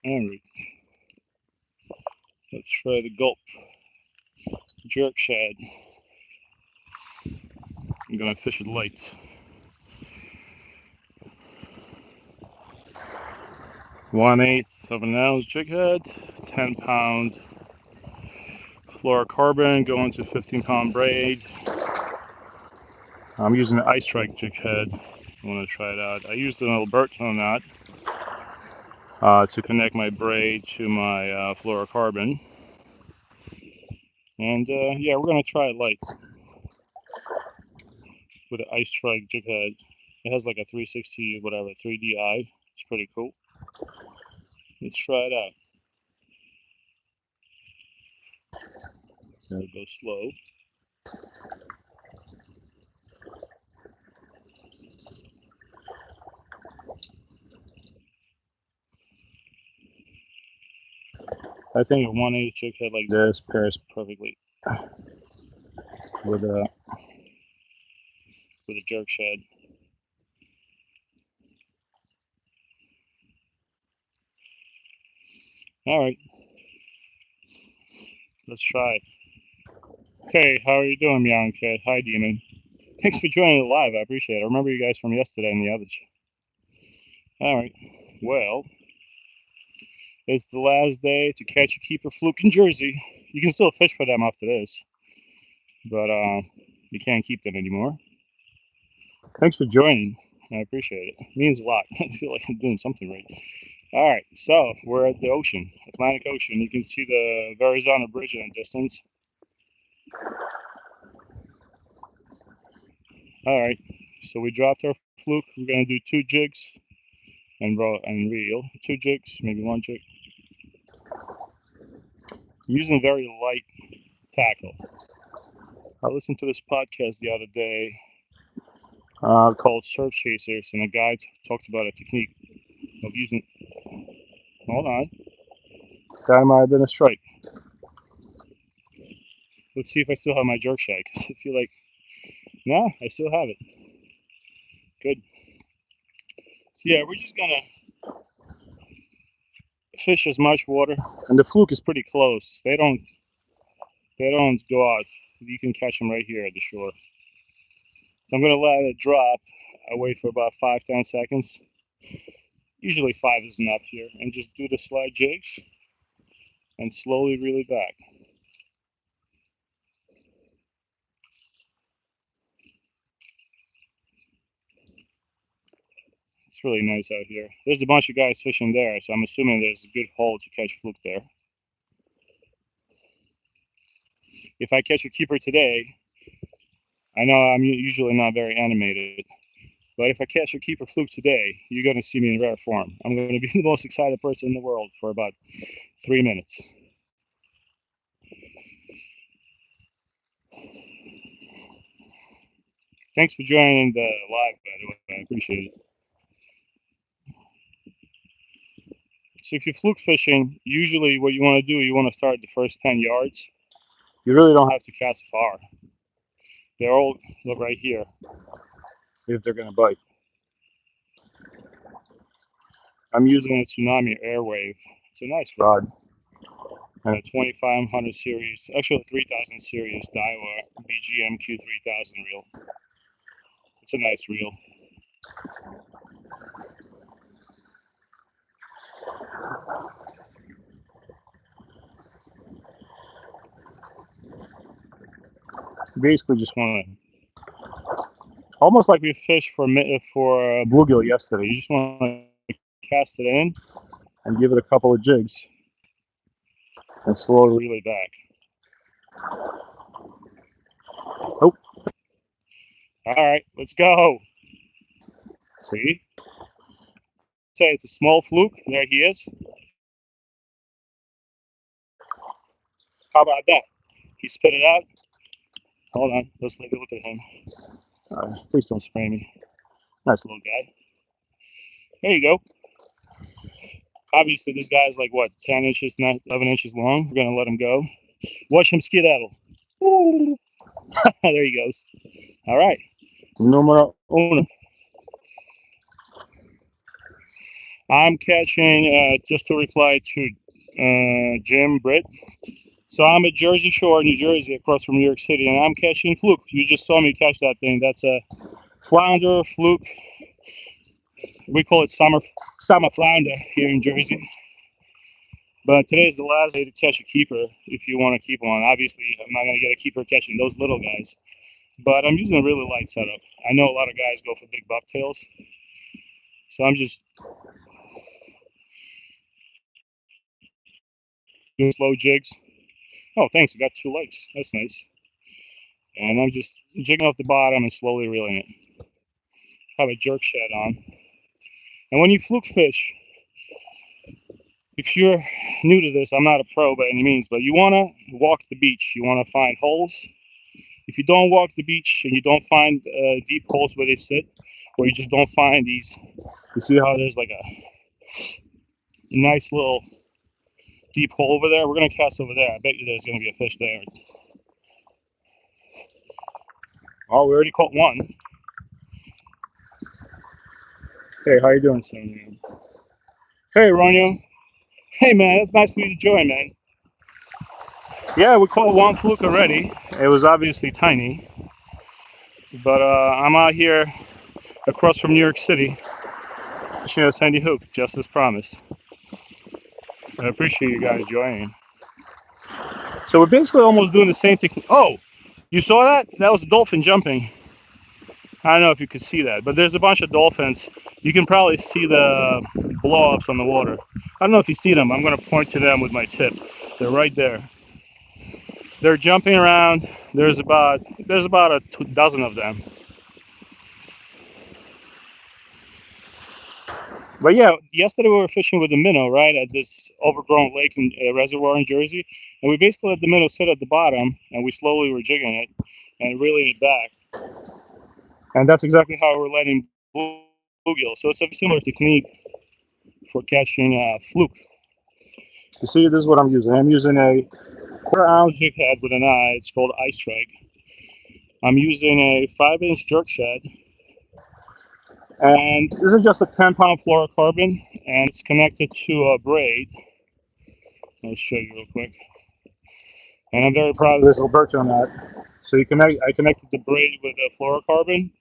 Alright, let's try the Gulp jerk shad. I'm gonna fish it light. 1/8 of an ounce jig head, 10-pound fluorocarbon going to 15-pound braid. I'm using an ice strike jig head. I want to try it out. I used an Alberto knot to connect my braid to my fluorocarbon. And yeah, we're gonna try it light with an ice strike jig head. It has like a 360 whatever 3DI. It's pretty cool. Let's try it out. Gotta go slow. I think a 1/8 jig head like this pairs perfectly with a jerk shad. All right, let's try it. Hey, how are you doing, Meowing Cat? Hi, Demon. Thanks for joining the live. I appreciate it. I remember you guys from yesterday and the others. All right. Well, it's the last day to catch a keeper fluke in Jersey. You can still fish for them after this, but you can't keep them anymore. Thanks for joining. I appreciate it. It means a lot. I feel like I'm doing something right. All right, so we're at the ocean, Atlantic Ocean. You can see the Verrazano Bridge in the distance. All right, so we dropped our fluke. We're gonna do 2 jigs and reel. 2 jigs, maybe 1 jig. Using very light tackle. I listened to this podcast the other day called Surf Chasers, and a guy talked about a technique of using. Hold on, that might have been a strike. Let's see if I still have my jerk shad, because I feel like, no, I still have it. Good. So yeah, we're just gonna fish as much water, and the fluke is pretty close. They don't go out. You can catch them right here at the shore. So I'm gonna let it drop. I wait for about 5-10 seconds. Usually 5 is enough here, and just do the slide jigs and slowly reel it back. It's really nice out here. There's a bunch of guys fishing there, so I'm assuming there's a good hole to catch fluke there. If I catch a keeper today, I know I'm usually not very animated, but if I catch a keeper fluke today, you're going to see me in rare form. I'm going to be the most excited person in the world for about 3 minutes. Thanks for joining the live, by the way. I appreciate it. So if you're fluke fishing, usually what you want to do, you want to start at the first 10 yards. You really don't have to cast far. They're all, look right here, if they're going to bite. I'm using a Tsunami Airwave. It's a nice rod. And a 2500 series, actually a 3000 series Daiwa BGM Q3000 reel. It's a nice reel. You basically just want to, almost like we fished for bluegill yesterday. You just want to cast it in and give it a couple of jigs and slowly reel it back. Oh, all right, let's go. See? Say it's a small fluke. There he is. How about that? He spit it out. Hold on, let's take a look at him. Please don't spray me. Nice little guy. There you go. Obviously, this guy's like what, 10 inches, not 11 inches long. We're gonna let him go. Watch him skedaddle. There he goes. All right. Numero uno. I'm catching, just to reply to Jim Britt. So I'm at Jersey Shore, New Jersey, across from New York City, and I'm catching fluke. You just saw me catch that thing. That's a flounder, fluke. We call it summer flounder here in Jersey. But today's the last day to catch a keeper if you want to keep one. Obviously, I'm not going to get a keeper catching those little guys, but I'm using a really light setup. I know a lot of guys go for big bucktails, so I'm just doing slow jigs. Oh, thanks. I got 2 legs. That's nice. And I'm just jigging off the bottom and slowly reeling it. Have a jerk shad on. And when you fluke fish, if you're new to this, I'm not a pro by any means, but you want to walk the beach. You want to find holes. If you don't walk the beach and you don't find deep holes where they sit, or you just don't find these, you see how there's like a nice little deep hole over there? We're going to cast over there. I bet you there's going to be a fish there. Oh, we already caught one. Hey, how you doing, son? Hey, Ronyo. Hey, man, it's nice for you to join, man. Yeah, we caught one fluke already. It was obviously tiny, but I'm out here across from New York City, fishing at Sandy Hook, just as promised. I appreciate you guys joining. So we're basically almost doing the same thing. Oh, you saw that? That was a dolphin jumping. I don't know if you could see that, but there's a bunch of dolphins. You can probably see the blow-ups on the water. I don't know if you see them. I'm going to point to them with my tip. They're right there. They're jumping around. There's about a dozen of them. But yeah, yesterday we were fishing with the minnow, right, at this overgrown lake and reservoir in Jersey, and we basically let the minnow sit at the bottom, and we slowly were jigging it and reeling it back. And that's exactly how we're letting bluegill. So it's a similar technique for catching fluke. You see, this is what I'm using. I'm using a 1/4 ounce jig head with an eye. It's called Ice Strike. I'm using a 5-inch jerk shad, and this is just a 10-pound fluorocarbon, and it's connected to a braid. I'll show you real quick. And I'm very proud of this Alberto knot. So I connected the braid with a fluorocarbon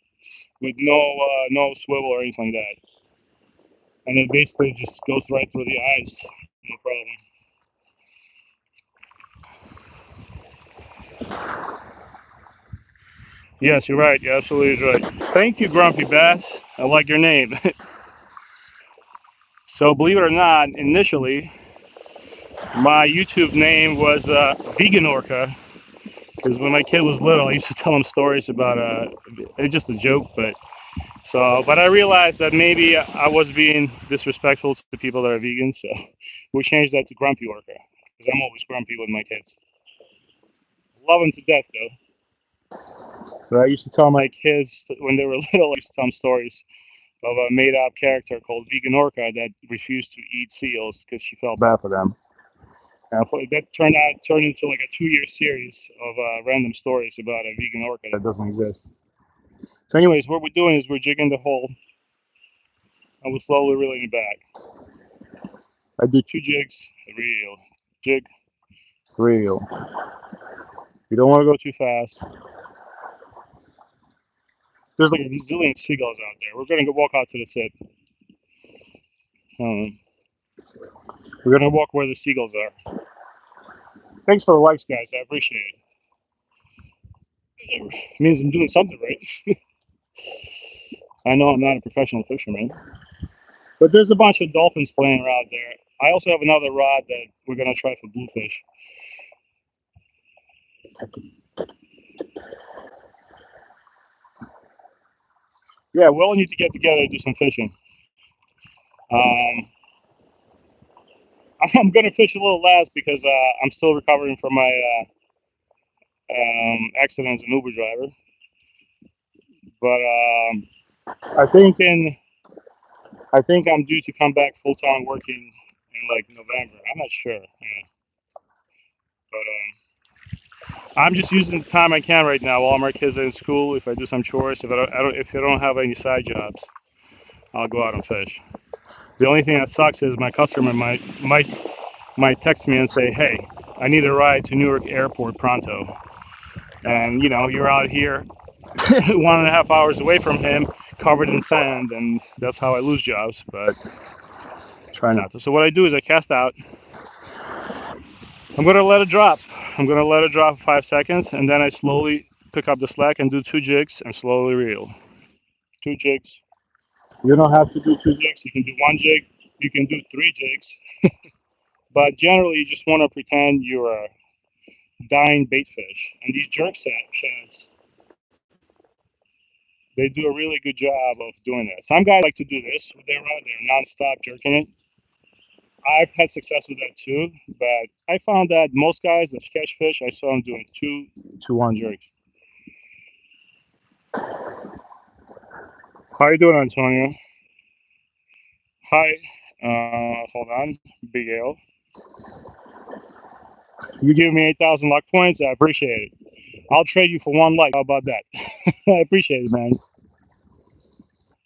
with no swivel or anything like that. And it basically just goes right through the ice, no problem. Yes, you're right. You're absolutely right. Thank you, Grumpy Bass. I like your name. So believe it or not, initially, my YouTube name was Vegan Orca. Because when my kid was little, I used to tell him stories about it's just a joke, but I realized that maybe I was being disrespectful to the people that are vegan, so we changed that to Grumpy Orca, because I'm always grumpy with my kids. Love them to death, though. But I used to tell my kids when they were little, I used to tell them stories of a made-up character called Vegan Orca that refused to eat seals because she felt bad for them. And that turned into like a 2-year series of random stories about a vegan orca that doesn't exist. So anyways, what we're doing is we're jigging the hole and we're slowly reeling it back. I do 2 jigs, reel, jig, reel. You don't want to go too fast. There's like a gazillion seagulls out there. We're going to walk out to the tip. We're going to walk where the seagulls are. Thanks for the likes, guys. I appreciate it. It means I'm doing something right. I know I'm not a professional fisherman. But there's a bunch of dolphins playing around there. I also have another rod that we're going to try for bluefish. Yeah, we'll need to get together and do some fishing. Um, I'm going to fish a little less because I'm still recovering from my accident as an Uber driver. But I think I'm due to come back full time working in like November. I'm not sure. Yeah. But I'm just using the time I can right now while my kids are in school. If I do some chores, if I don't have any side jobs, I'll go out and fish. The only thing that sucks is my customer might text me and say, "Hey, I need a ride to Newark Airport pronto." And you're out here 1.5 hours away from him, covered in sand, and that's how I lose jobs. But try not to. So what I do is I cast out. I'm gonna let it drop. I'm gonna let it drop for 5 seconds, and then I slowly pick up the slack and do 2 jigs and slowly reel. 2 jigs. You don't have to do 2 jigs. You can do 1 jig. You can do 3 jigs. But generally, you just want to pretend you're a dying bait fish. And these shads, they do a really good job of doing that. Some guys like to do this with their rod. They're non-stop jerking it. I've had success with that too, but I found that most guys that catch fish, I saw them doing 2 to 1 jerks. How you doing, Antonio? Hi. Hold on. Big L. You give me 8,000 luck points. I appreciate it. I'll trade you for 1 like. How about that? I appreciate it, man.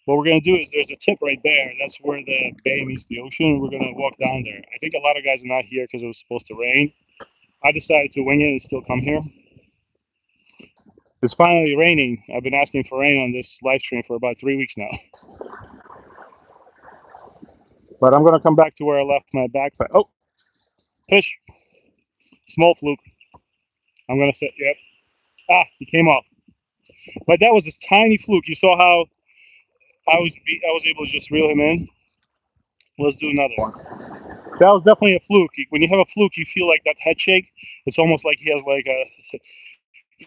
What we're gonna do is there's a tip right there. That's where the bay meets the ocean. We're gonna walk down there. I think a lot of guys are not here because it was supposed to rain. I decided to wing it and still come here. It's finally raining. I've been asking for rain on this live stream for about 3 weeks now. But I'm gonna come back to where I left my backpack. Oh, fish, small fluke. I'm gonna say, yep. Ah, he came off. But that was this tiny fluke. You saw how I was able to just reel him in. Let's do another one. That was definitely a fluke. When you have a fluke, you feel like that head shake. It's almost like he has like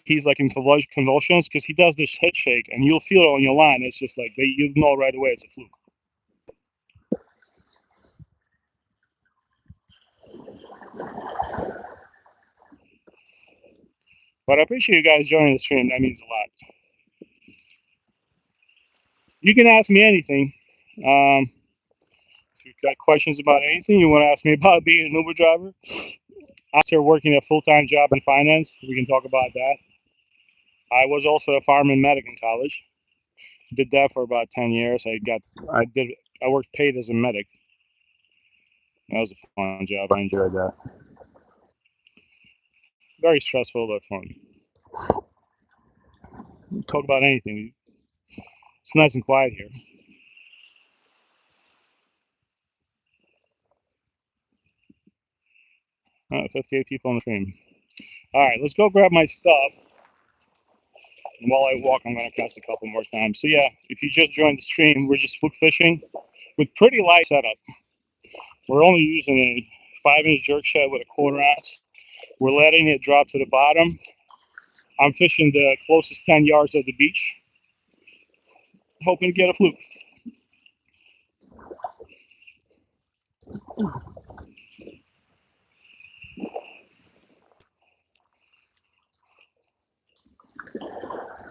he's like in convulsions because he does this head shake, and you'll feel it on your line. It's just like you know right away it's a fluke. But I appreciate you guys joining the stream. That means a lot. You can ask me anything. If you've got questions about anything, you want to ask me about being an Uber driver, after working a full-time job in finance, we can talk about that. I was also a fireman medic in college. Did that for about 10 years. I worked paid as a medic. That was a fun job. I enjoyed that. Very stressful, but fun. Talk about anything. It's nice and quiet here. 58 people on the stream. All right, let's go grab my stuff. And while I walk, I'm going to cast a couple more times. So yeah, if you just joined the stream, we're just fluke fishing with pretty light setup. We're only using a 5-inch jerk shad with a 1/4 ounce. We're letting it drop to the bottom. I'm fishing the closest 10 yards of the beach, hoping to get a fluke.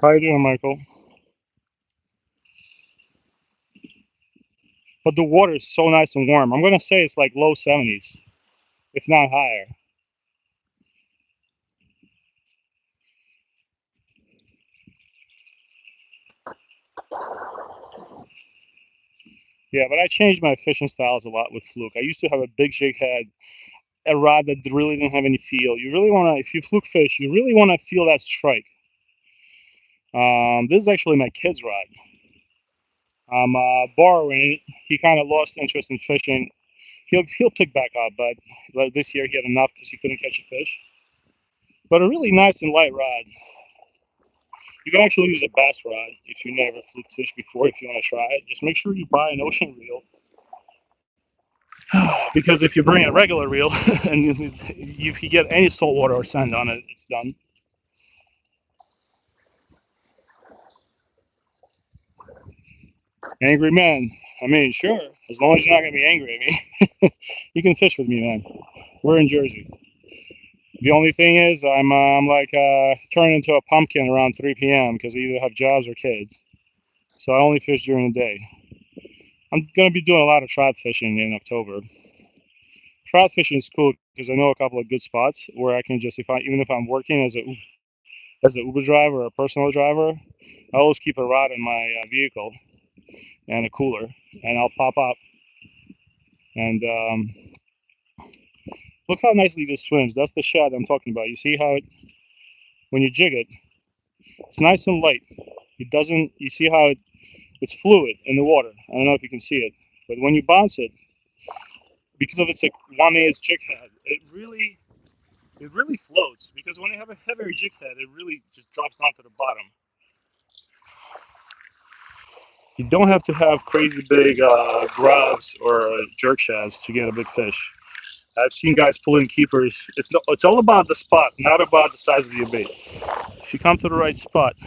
How you doing, Michael? But the water is so nice and warm. I'm going to say it's like low 70s, if not higher. Yeah, but I changed my fishing styles a lot with fluke. I used to have a big jig head, a rod that really didn't have any feel. You really want to, if you fluke fish, you really want to feel that strike. This is actually my kid's rod. I'm borrowing it. He kind of lost interest in fishing. He'll pick back up, but this year he had enough because he couldn't catch a fish. But a really nice and light rod. You can actually use a bass rod if you never fluked fish before. If you want to try it, just make sure you buy an ocean reel. Because if you bring a regular reel and if you get any salt water or sand on it, it's done. Angry man. I mean, sure, as long as you're not gonna be angry at me, you can fish with me, man. We're in Jersey. The only thing is, I'm like turning into a pumpkin around 3 p.m. because I either have jobs or kids. So I only fish during the day. I'm gonna be doing a lot of trout fishing in October. Trout fishing is cool because I know a couple of good spots where I can just, even if I'm working as an Uber driver or a personal driver, I always keep a rod in my vehicle and a cooler, and I'll pop up And look how nicely this swims. That's the shad I'm talking about. You see how it, when you jig it, it's nice and light. It doesn't. You see how it's fluid in the water. I don't know if you can see it, but when you bounce it, because of its like 1/8 jig head, it really floats. Because when you have a heavier jig head, it really just drops down to the bottom. You don't have to have crazy big grubs or jerk shads to get a big fish. I've seen guys pulling keepers. It's all about the spot, not about the size of your bait. If you come to the right spot,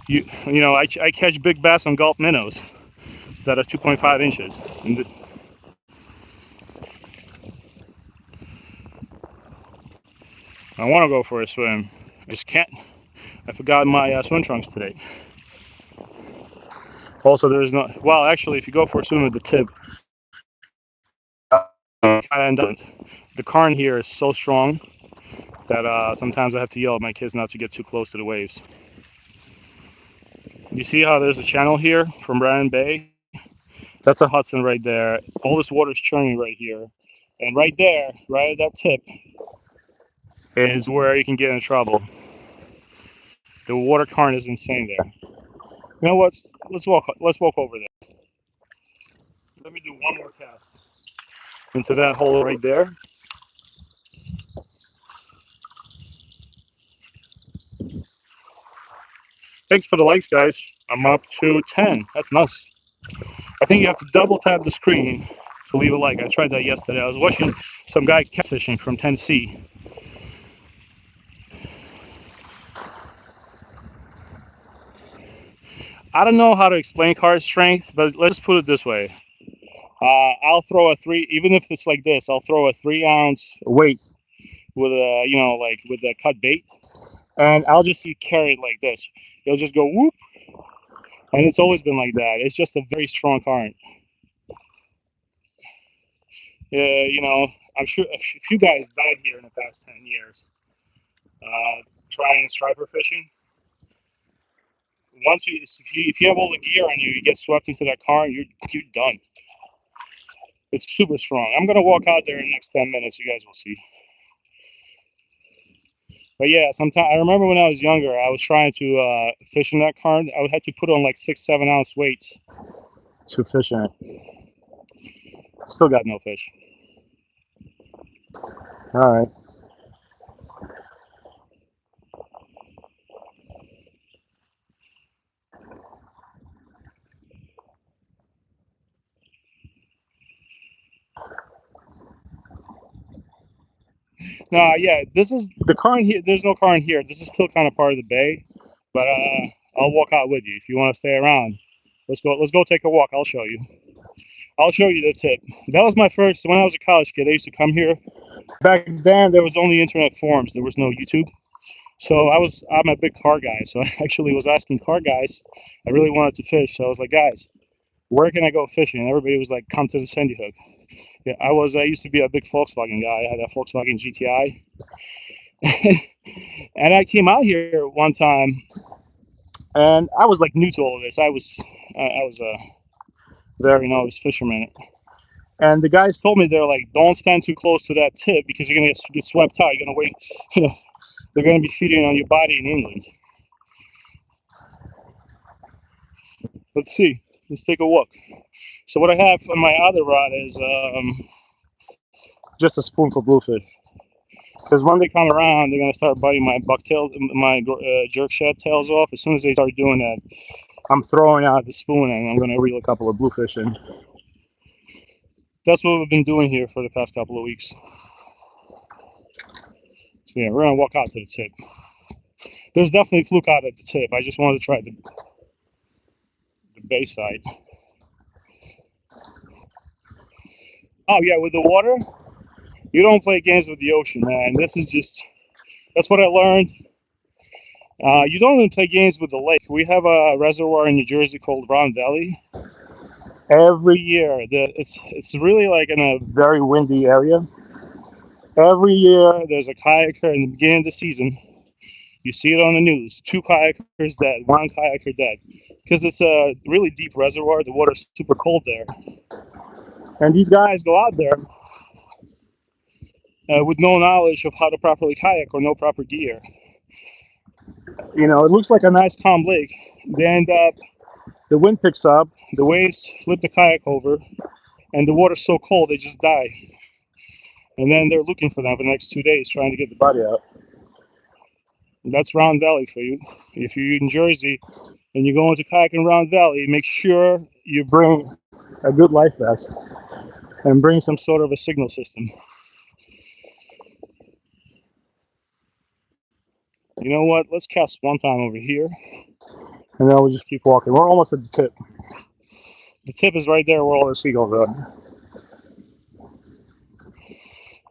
I catch big bass on Gulp minnows that are 2.5 inches. And I want to go for a swim. I just can't. I forgot my swim trunks today. Also, there's no. Well, actually, if you go for a swim with the tip, and the current here is so strong that sometimes I have to yell at my kids not to get too close to the waves. You see how there's a channel here from Bryan Bay? That's a Hudson right there. All this water is churning right here. And right there, right at that tip, is where you can get in trouble. The water current is insane there. You know what? Let's walk over there. Let me do one more cast into that hole right there. Thanks for the likes, guys. I'm up to 10. That's nice. I think you have to double tap the screen to leave a like. I tried that yesterday. I was watching some guy catfishing from Tennessee. I don't know how to explain card strength, but let's put it this way. I'll throw a three, even if it's like this, I'll throw a 3 ounce weight with a, like with a cut bait, and I'll just see carry it like this. It'll just go whoop, and it's always been like that. It's just a very strong current. I'm sure a few guys died here in the past 10 years trying striper fishing. Once if you have all the gear on you, you get swept into that current, you're done. It's super strong. I'm gonna walk out there in the next 10 minutes. You guys will see. But yeah, sometimes I remember when I was younger, I was trying to fish in that current. I would have to put on like 6, 7 ounce weights to fish in it. Still got no fish. All right. Yeah, this is the current here. There's no current here. This is still kind of part of the bay, but I'll walk out with you if you want to stay around. Let's go. Let's go take a walk. I'll show you. I'll show you the tip. That was my first. When I was a college kid, I used to come here. Back then, there was only internet forums. There was no YouTube. So I'm a big car guy. So I actually was asking car guys. I really wanted to fish. So I was like, guys, where can I go fishing? And everybody was like, come to the Sandy Hook. Yeah, I used to be a big Volkswagen guy. I had a Volkswagen GTI. And I came out here one time, and I was like new to all of this. I was a very novice fisherman, and the guys told me they're like, don't stand too close to that tip because you're gonna get swept out. You're gonna wait, they're gonna be feeding on your body in England. Let's see. Let's take a look. So what I have on my other rod is just a spoonful bluefish. Because when they come around, they're gonna start biting my bucktail, my jerk shad tails off. As soon as they start doing that, I'm throwing out the spoon and I'm gonna reel a couple of bluefish in. That's what we've been doing here for the past couple of weeks. So yeah, we're gonna walk out to the tip. There's definitely fluke out at the tip. I just wanted to try the bay side. Oh yeah, with the water, you don't play games with the ocean, man. That's what I learned. You don't even play games with the lake. We have a reservoir in New Jersey called Round Valley. Every year, it's really like in a very windy area. Every year, there's a kayaker in the beginning of the season. You see it on the news. 2 kayakers dead, 1 kayaker dead. Because it's a really deep reservoir. The water's super cold there. And these guys go out there with no knowledge of how to properly kayak or no proper gear. You know, it looks like a nice calm lake. They end up, the wind picks up, the waves flip the kayak over, and the water's so cold they just die. And then they're looking for them for the next 2 days, trying to get the body out. That's Round Valley for you. If you're in Jersey and you go into kayak in Round Valley, make sure you bring a good life vest and bring some sort of a signal system. You know what? Let's cast one time over here, and then we'll just keep walking. We're almost at the tip. The tip is right there where all the seagulls are.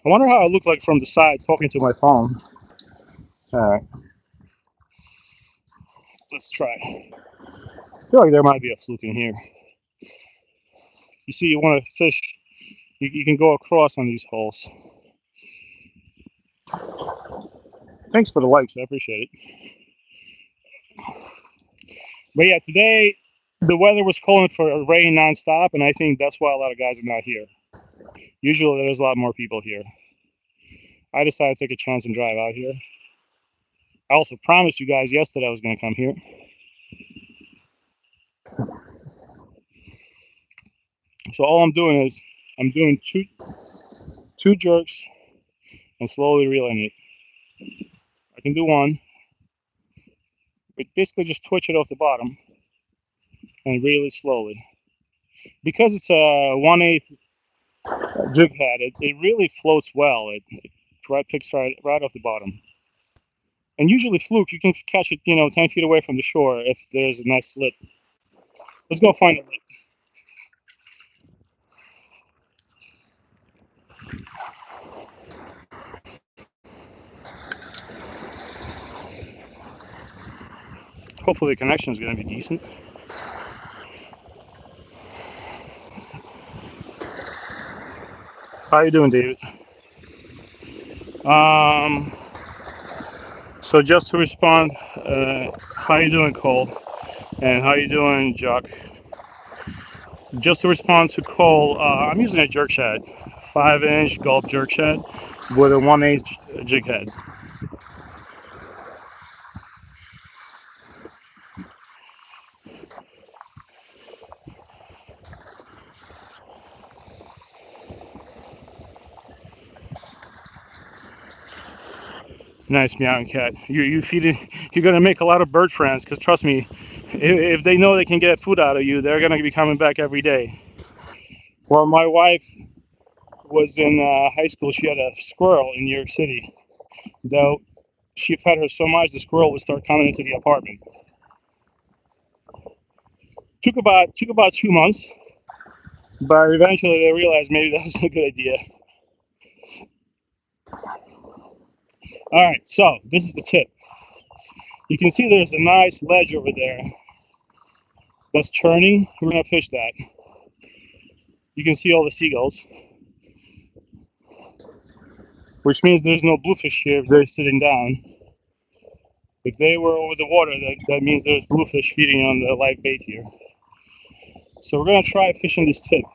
I wonder how I look like from the side talking to my phone. All right, let's try. I feel like there might be a fluke in here. You see, you want to fish, you can go across on these holes. Thanks for the likes, I appreciate it. But yeah, today the weather was calling for rain nonstop, and I think that's why a lot of guys are not here. Usually there's a lot more people here. I decided to take a chance and drive out here. I also promised you guys yesterday I was going to come here. So all I'm doing is I'm doing two jerks and slowly reeling it. I can do one, but basically just twitch it off the bottom and reel it slowly. Because it's a 1/8 jig head, it really floats well. It picks right off the bottom. And usually fluke, you can catch it, 10 feet away from the shore if there's a nice lip. Let's go find a lip. Hopefully the connection is going to be decent. How you doing, David? So just to respond, how you doing, Cole? And how you doing, Jock? Just to respond to Cole, I'm using a jerk shad, 5-inch Gulp jerk shad with a 1/8 jig head. Nice meowing cat. You feeding. You're gonna make a lot of bird friends. Cause trust me, if they know they can get food out of you, they're gonna be coming back every day. Well, my wife was in high school. She had a squirrel in New York City. Though she fed her so much, the squirrel would start coming into the apartment. Took about 2 months, but eventually they realized maybe that was a good idea. All right, so this is the tip. You can see there's a nice ledge over there that's churning. We're gonna fish that. You can see all the seagulls, which means there's no bluefish here if they're sitting down. If they were over the water, that means there's bluefish feeding on the live bait here. So we're gonna try fishing this tip.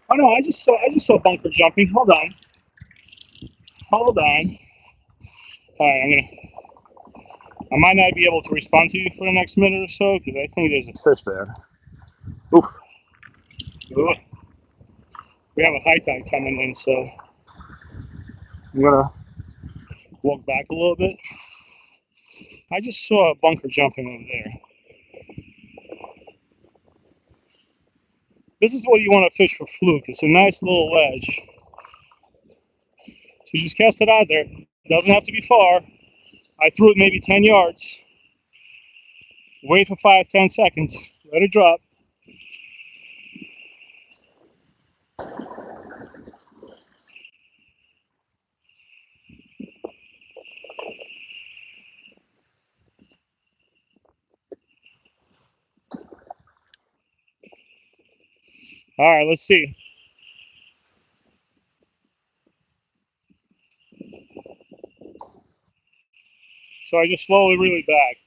Oh no, I just saw bunker jumping. Hold on. Hold on. All right, I might not be able to respond to you for the next minute or so because I think there's a fish there. Oof. Ugh. We have a high tide coming in, so I'm gonna walk back a little bit. I just saw a bunker jumping over there. This is what you want to fish for fluke. It's a nice little ledge. So you just cast it out there. It doesn't have to be far. I threw it maybe 10 yards. Wait for 5-10 seconds. Let it drop. All right, let's see. So I just slowly reel it back.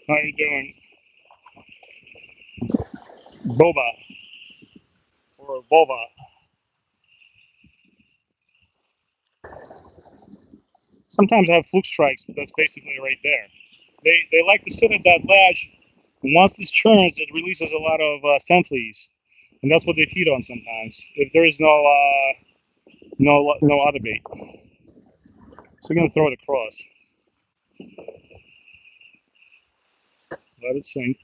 How you doing? Boba or Bova. Sometimes I have fluke strikes, but that's basically right there. They like to sit at that ledge. And once this churns, it releases a lot of scent fleas, and that's what they feed on sometimes. If there is no other bait, so you're gonna throw it across. Let it sink.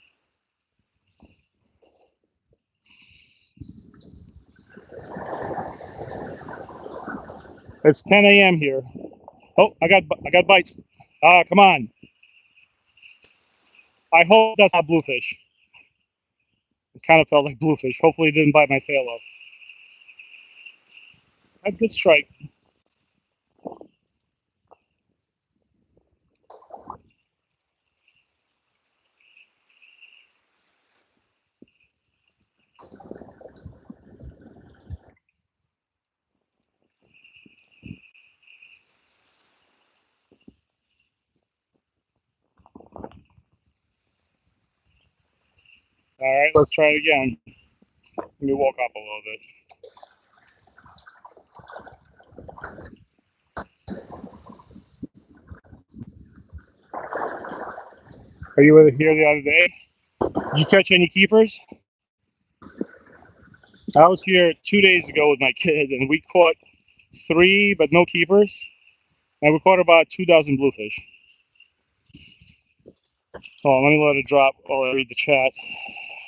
It's 10 a.m. here. Oh, I got bites. Ah, come on. I hope that's not bluefish. It kind of felt like bluefish. Hopefully, it didn't bite my tail off. A good strike. All right, let's try it again. Let me walk up a little bit. Are you here the other day? Did you catch any keepers? I was here 2 days ago with my kid, and we caught three, but no keepers. And we caught about 2 dozen bluefish. Oh, let me let it drop while I read the chat.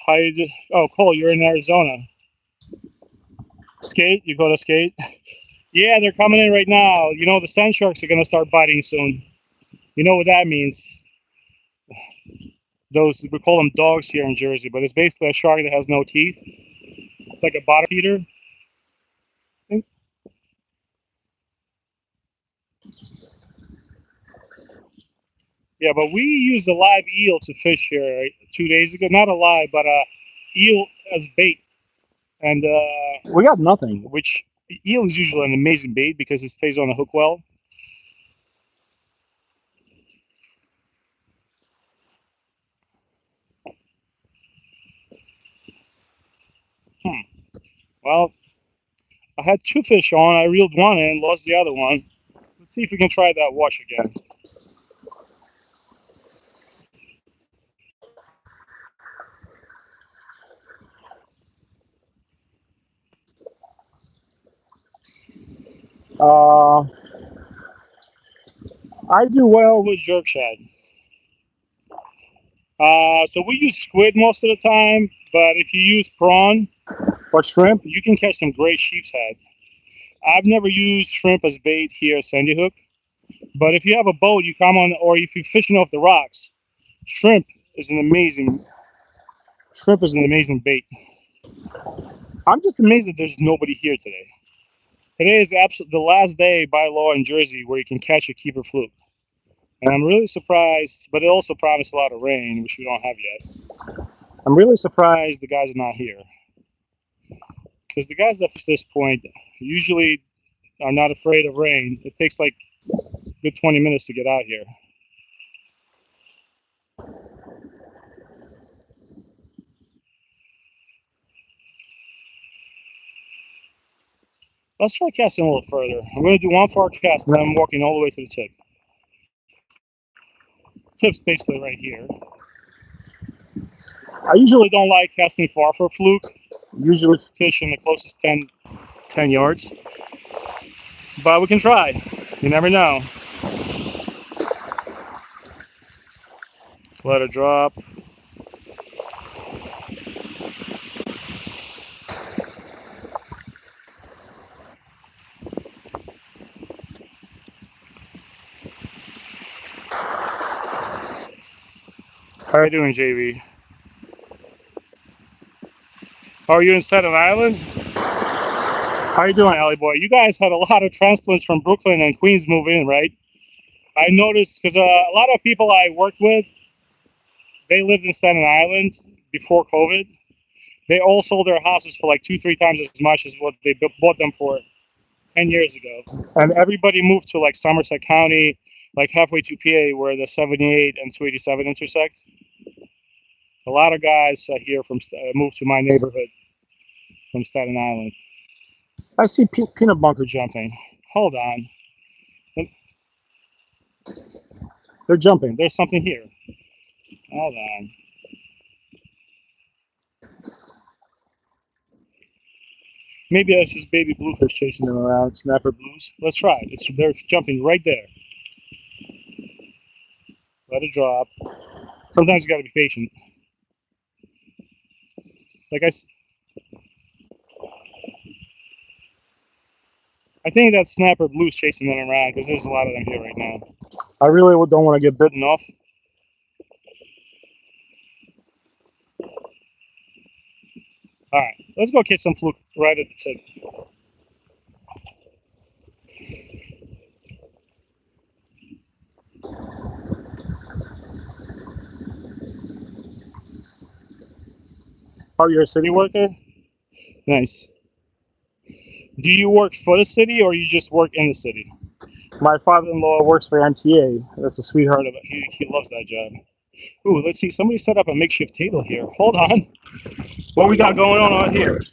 Hi, oh, Cole, you're in Arizona. Skate? You go to skate? Yeah, they're coming in right now. You know, the sand sharks are going to start biting soon. You know what that means? Those, we call them dogs here in Jersey, but it's basically a shark that has no teeth. It's like a bottom feeder. Yeah, but we used a live eel to fish here 2 days ago. Not a live, but a eel as bait. And we got nothing, which eel is usually an amazing bait because it stays on the hook well. Well, I had two fish on. I reeled one in, lost the other one. Let's see if we can try that wash again. Uh, I do well with jerk shad. So we use squid most of the time, but if you use prawn or shrimp, you can catch some great sheep's head. I've never used shrimp as bait here at Sandy Hook, but if you have a boat, you come on, or if you're fishing off the rocks, shrimp is an amazing bait. I'm just amazed that there's nobody here today. Today is absolutely the last day by law in Jersey where you can catch a keeper fluke. And I'm really surprised, but it also promised a lot of rain, which we don't have yet. I'm really surprised the guys are not here. Because the guys that fish this point usually are not afraid of rain. It takes like a good 20 minutes to get out here. Let's try casting a little further. I'm going to do one far cast and then I'm walking all the way to the tip. Tip's basically right here. I usually don't like casting far for a fluke. Usually fish in the closest 10 yards. But we can try. You never know. Let it drop. How are you doing, JV? Are you in Staten Island? How you doing, Alley Boy? You guys had a lot of transplants from Brooklyn and Queens move in, right? I noticed because a lot of people I worked with, they lived in Staten Island before COVID. They all sold their houses for like 2, 3 times as much as what they bought them for 10 years ago. And everybody moved to like Somerset County, like halfway to PA where the 78 and 287 intersect. A lot of guys here from moved to my neighborhood from Staten Island. I see peanut bunker jumping. Hold on. They're jumping. There's something here. Hold on. Maybe that's just baby bluefish chasing them around. Snapper blues. Let's try it. They're jumping right there. Let it drop. Sometimes you got to be patient. Like I think that snapper blues chasing them around because there's a lot of them here right now. I really don't want to get bitten off. All right, let's go catch some fluke right at the tip. Oh, you're a city worker? Nice. Do you work for the city or you just work in the city? My father-in-law works for MTA. That's a sweetheart of it. He loves that job. Ooh, let's see. Somebody set up a makeshift table here. Hold on. What we got going on out here?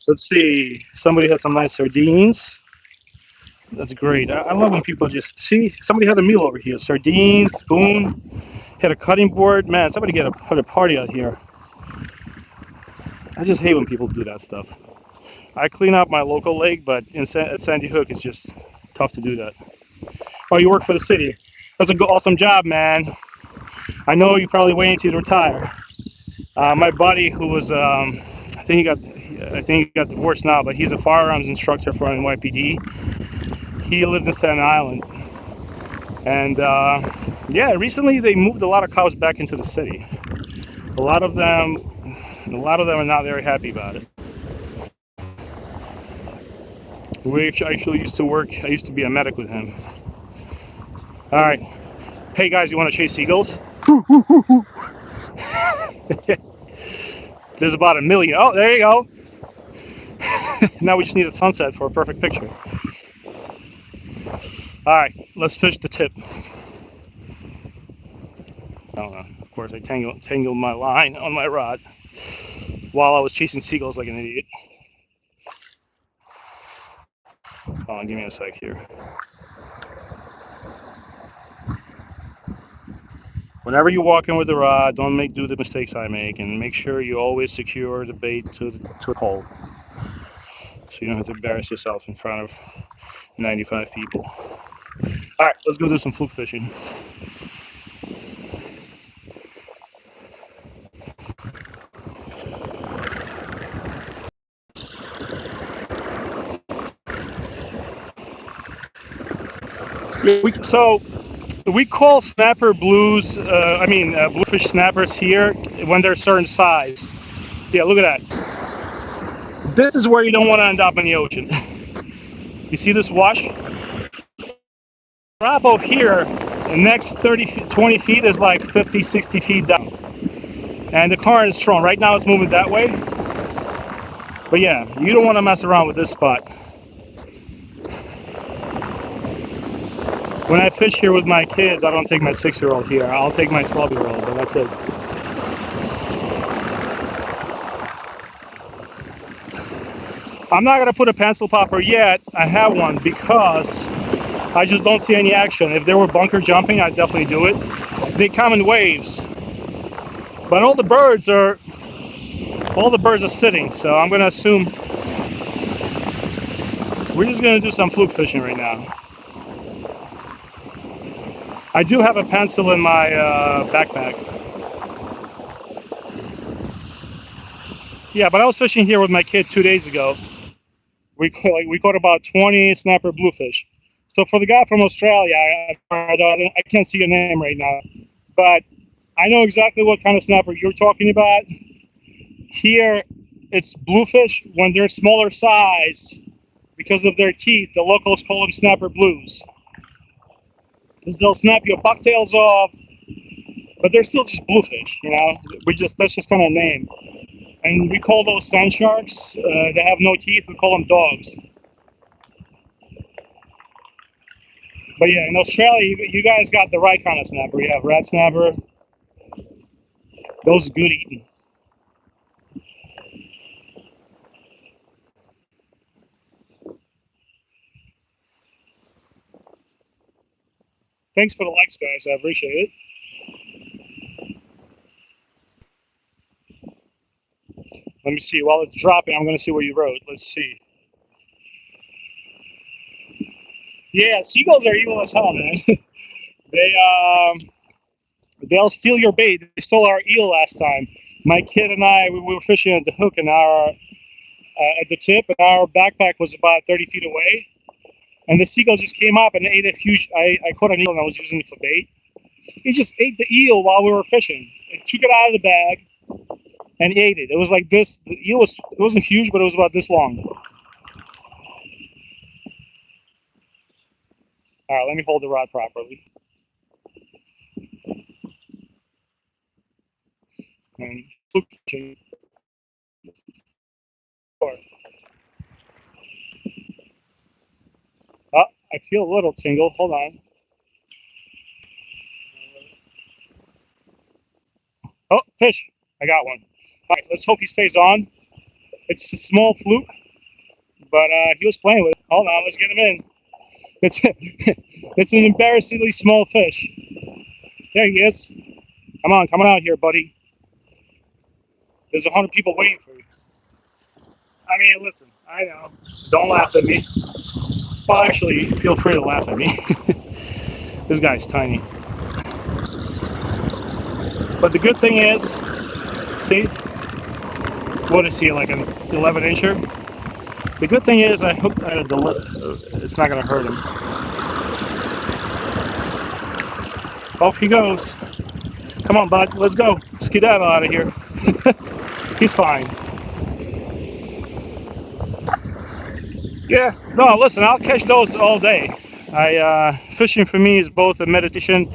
Let's see. Somebody had some nice sardines. That's great. I love when people just see. Somebody had a meal over here. Sardines, spoon, had a cutting board. Man, somebody put a party out here. I just hate when people do that stuff. I clean out my local lake, but in Sandy Hook, it's just tough to do that. Oh, you work for the city. That's an awesome job, man. I know you're probably waiting to retire. My buddy, who was, I think he got divorced now, but he's a firearms instructor for NYPD. He lived in Staten Island, and yeah, recently they moved a lot of cows back into the city. A lot of them are not very happy about it. We actually used to work. I used to be a medic with him. All right. Hey guys, you want to chase seagulls? There's about 1 million. Oh, there you go. Now we just need a sunset for a perfect picture. All right, let's fish the tip. I don't know. Of course, I tangled my line on my rod while I was chasing seagulls like an idiot. Hold on, give me a sec here. Whenever you walk in with the rod, don't do the mistakes I make, and make sure you always secure the bait to the pole, so you don't have to embarrass yourself in front of 95 people. All right, let's go do some fluke fishing. We call snapper blues, bluefish snappers here when they're a certain size. Yeah, look at that. This is where you don't want to end up in the ocean. You see this wash? Drop off here, the next 20 feet is like 50, 60 feet down. And the current is strong. Right now it's moving that way. But yeah, you don't want to mess around with this spot. When I fish here with my kids, I don't take my 6-year-old here. I'll take my 12-year-old, but that's it. I'm not going to put a pencil popper yet. I have one because I just don't see any action. If there were bunker jumping, I'd definitely do it. They come in waves. But all the birds are sitting, so I'm going to assume we're just going to do some fluke fishing right now. I do have a pencil in my backpack. Yeah, but I was fishing here with my kid 2 days ago. We caught about 20 snapper bluefish. So for the guy from Australia, I can't see your name right now, but I know exactly what kind of snapper you're talking about. Here, it's bluefish when they're smaller size. Because of their teeth, the locals call them snapper blues. Because they'll snap your bucktails off, but they're still just bluefish, you know? That's just kind of a name. And we call those sand sharks, they have no teeth, we call them dogs. But yeah, in Australia, you guys got the right kind of snapper. You have red snapper. Those are good eating. Thanks for the likes, guys. I appreciate it. Let me see. While it's dropping, I'm going to see what you wrote. Let's see. Yeah, seagulls are evil as hell, man. they they'll steal your bait. They stole our eel last time. My kid and I, we were fishing at the hook and our at the tip, and our backpack was about 30 feet away. And the seagull just came up and ate a huge. I caught an eel and I was using it for bait. He just ate the eel while we were fishing. It took it out of the bag and ate it. It was like this. The eel was, it wasn't huge, but it was about this long. All right, let me hold the rod properly. And look, oh, I feel a little tingle. Hold on. Oh, fish. I got one. All right, let's hope he stays on. It's a small fluke, but he was playing with it. Hold on, let's get him in. It's it's an embarrassingly small fish. There he is. Come on out here, buddy. There's 100 people waiting for you. I mean, listen, I know. Don't laugh at me. Well, actually, feel free to laugh at me. This guy's tiny. But the good thing is, see, what is he, like an 11 incher? The good thing is I hooked at a it's not going to hurt him. Off he goes. Come on, bud, let's go. Skedaddle out of here. He's fine. Yeah, no, listen, I'll catch those all day. Fishing for me is both a meditation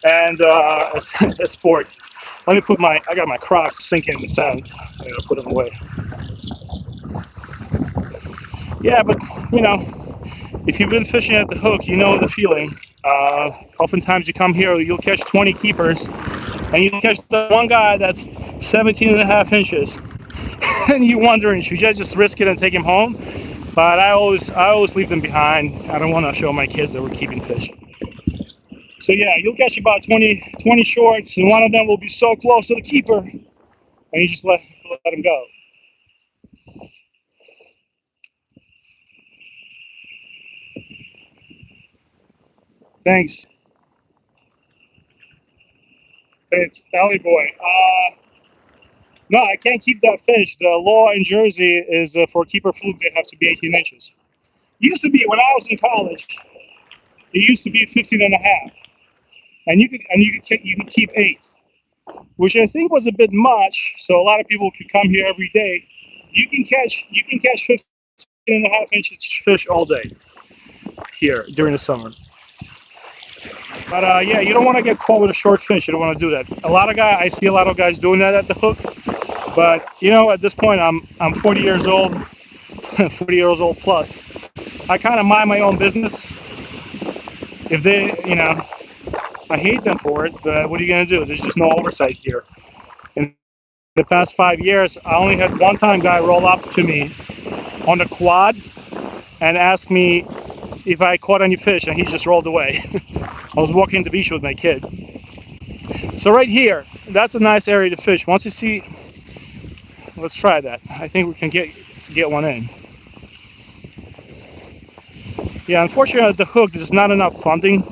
and a sport. Let me put I got my Crocs sinking in the sand. I gotta put them away. Yeah, but you know, if you've been fishing at the hook, you know the feeling. Oftentimes you come here, you'll catch 20 keepers, and you catch the one guy that's 17 and a half inches. And you're wondering, should I just risk it and take him home? But I always leave them behind. I don't want to show my kids that we're keeping fish. So yeah, you'll catch about 20 shorts, and one of them will be so close to the keeper, and you just let him go. Thanks. Thanks, Valley Boy. No, I can't keep that fish. The law in Jersey is for keeper fluke, they have to be 18 inches. Used to be, when I was in college, it used to be 15 and a half. And you could keep 8, which I think was a bit much. So a lot of people could come here every day. You can catch 15 and a half inches fish all day here during the summer. But yeah, you don't want to get caught with a short fish. You don't want to do that. I see a lot of guys doing that at the hook. But you know, at this point, I'm 40 years old, 40 years old plus. I kind of mind my own business. If they, I hate them for it, but what are you going to do? There's just no oversight here. In the past 5 years, I only had one time guy roll up to me on the quad and ask me if I caught any fish, and he just rolled away. I was walking the beach with my kid. So right here, that's a nice area to fish. Once you see, let's try that. I think we can get one in. Yeah, unfortunately at the hook, there's not enough funding.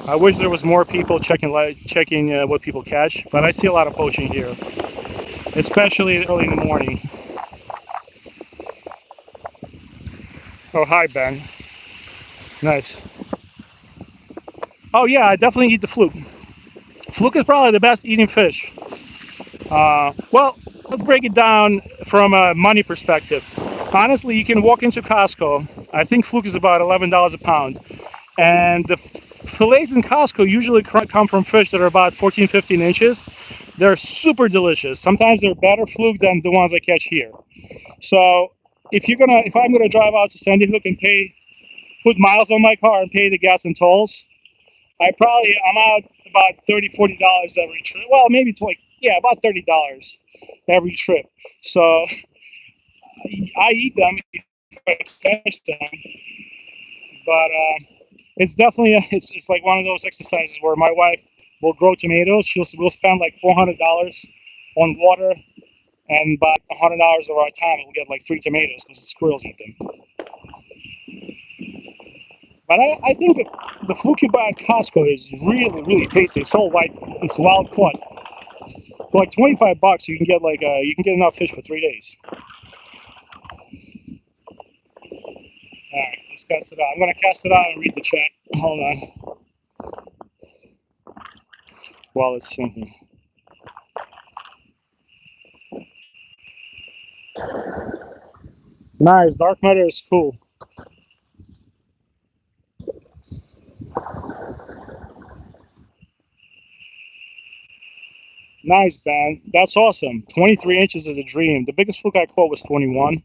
I wish there was more people checking what people catch, but I see a lot of poaching here, especially early in the morning. Oh, hi, Ben. Nice. Oh, yeah, I definitely eat the fluke. Fluke is probably the best eating fish. Well, let's break it down from a money perspective. Honestly, you can walk into Costco. I think fluke is about $11 a pound. And the fillets in Costco usually come from fish that are about 14, 15 inches. They're super delicious. Sometimes they're better fluke than the ones I catch here. So if I'm gonna drive out to Sandy Hook and put miles on my car and pay the gas and tolls, I'm out about $30, $40 every trip. Well, maybe it's like Yeah, about $30 every trip. So I eat them if I catch them, but it's definitely it's like one of those exercises where my wife will grow tomatoes. We'll spend like $400 on water, and by $100 of our time, we'll get like 3 tomatoes because the squirrels eat them. But I think the fluke you buy at Costco is really, really tasty. It's all white. It's wild caught. For like $25, you can get you can get enough fish for 3 days. All right, let's cast it out. I'm gonna cast it out and read the chat. Hold on, while it's sinking. Nice, dark matter is cool. Nice, man. That's awesome. 23 inches is a dream. The biggest fluke I caught was 21,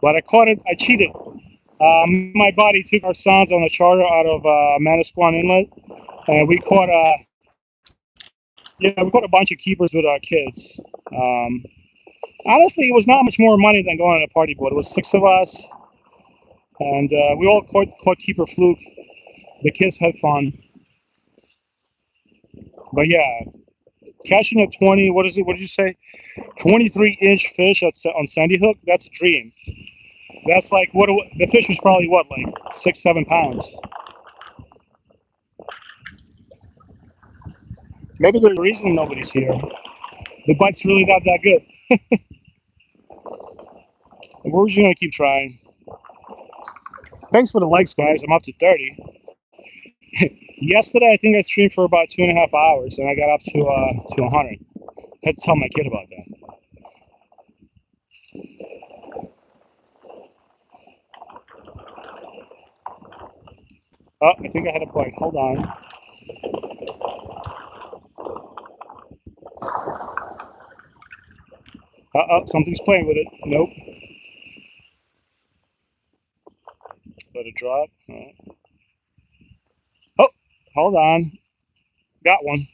but I caught it. I cheated. My buddy took our sons on a charter out of Manasquan Inlet, and we caught a bunch of keepers with our kids. Um, Honestly, it was not much more money than going on a party boat. It was 6 of us, and we all caught keeper fluke. The kids had fun, but yeah, catching a 20. What is it? What did you say? 23-inch fish on Sandy Hook. That's a dream. That's like the fish was probably what, like 6, 7 pounds. Maybe there's a reason nobody's here. The bite's really not that good. We're just gonna keep trying. Thanks for the likes, guys. I'm up to 30. Yesterday, I think I streamed for about 2.5 hours, and I got up to 100. I had to tell my kid about that. Oh, I think I had a bite. Hold on. Uh-oh, something's playing with it. Nope. Let it drop. Oh, hold on. Got one.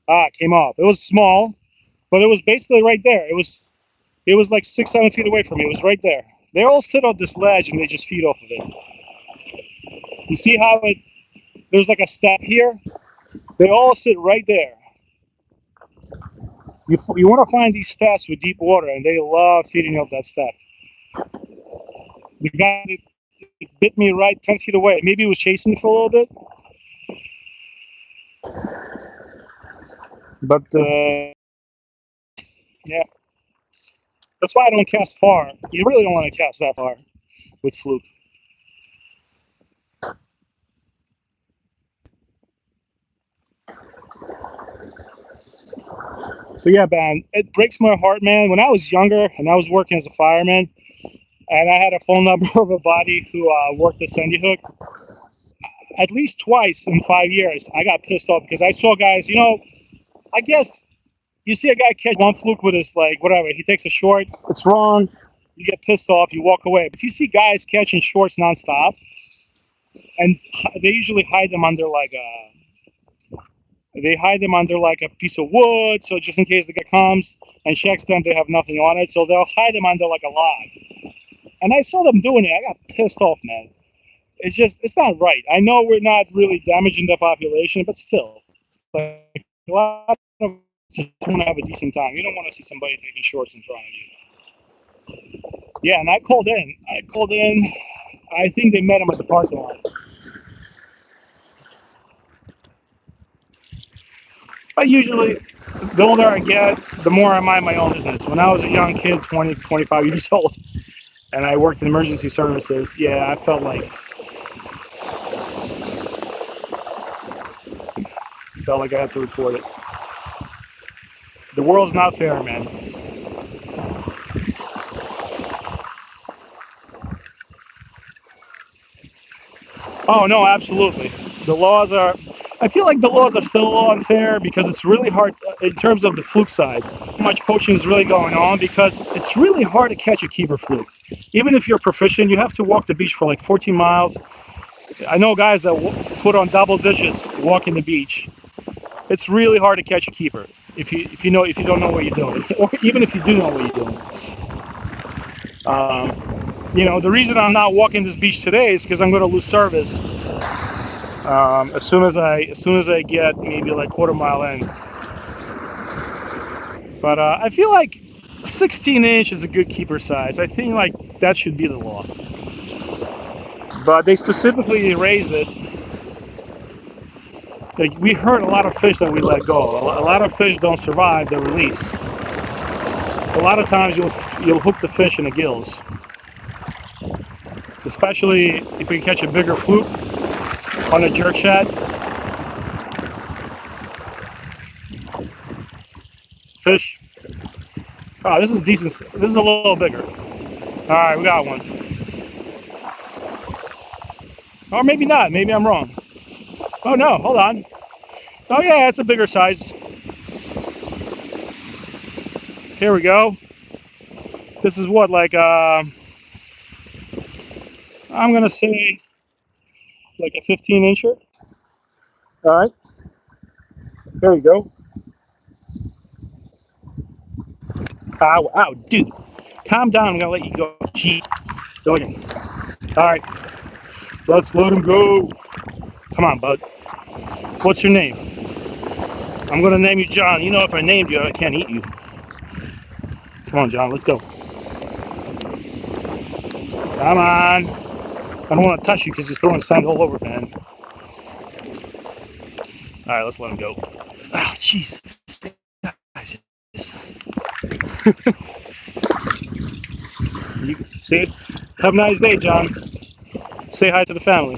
Ah, it came off. It was small, but it was basically right there. It was like 6, 7 feet away from me. It was right there. They all sit on this ledge and they just feed off of it. You see how there's like a step here? They all sit right there. You want to find these steps with deep water, and they love feeding off that step. The guy it bit me right 10 feet away. Maybe he was chasing me for a little bit. But yeah, that's why I don't cast far. You really don't want to cast that far with fluke. So yeah, man, it breaks my heart, man. When I was younger and I was working as a fireman, and I had a phone number of a buddy who worked at Sandy Hook, at least twice in 5 years, I got pissed off because I saw guys. I guess you see a guy catch one fluke with his, like, whatever. He takes a short. It's wrong. You get pissed off. You walk away. But if you see guys catching shorts nonstop, and they usually hide them under like a piece of wood, so just in case the guy comes and checks them, they have nothing on it. So they'll hide them under like a log. And I saw them doing it. I got pissed off, man. It's not right. I know we're not really damaging the population, but still, like, a lot of us just want to have a decent time. You don't want to see somebody taking shorts in front of you. Yeah, and I called in. I think they met him at the parking lot. But usually, the older I get, the more I mind my own business. When I was a young kid, 20, 25 years old, and I worked in emergency services, yeah, I felt like I had to report it. The world's not fair, man. Oh no, absolutely. The laws are. I feel like the laws are still a little unfair because it's really hard in terms of the fluke size. How much poaching is really going on because it's really hard to catch a keeper fluke. Even if you're proficient, you have to walk the beach for like 14 miles. I know guys that put on double digits walking the beach. It's really hard to catch a keeper. if you don't know what you're doing, or even if you do know what you're doing. You know, the reason I'm not walking this beach today is because I'm going to lose service as soon as I get maybe like quarter-mile in. But I feel like 16 inch is a good keeper size. I think like that should be the law. But they specifically raised it. Like, we hurt a lot of fish that we let go. A lot of fish don't survive the release. A lot of times you'll hook the fish in the gills, especially if we catch a bigger fluke on a jerk shad. Fish. Oh, this is decent. This is a little bigger. All right, we got one. Or maybe not. Maybe I'm wrong. Oh no, hold on. Oh yeah, it's a bigger size. Here we go. This is what, like I'm gonna say like a 15 incher. All right. There we go. Ow, ow, dude. Calm down. I'm gonna let you go. Gee. Okay. All right. Let's let him go. Come on, bud. What's your name? I'm gonna name you John. You know, if I named you, I can't eat you. Come on, John. Let's go. Come on. I don't want to touch you because you're throwing sand all over, man. All right, let's let him go. Oh, jeez. You see? Have a nice day, John. Say hi to the family.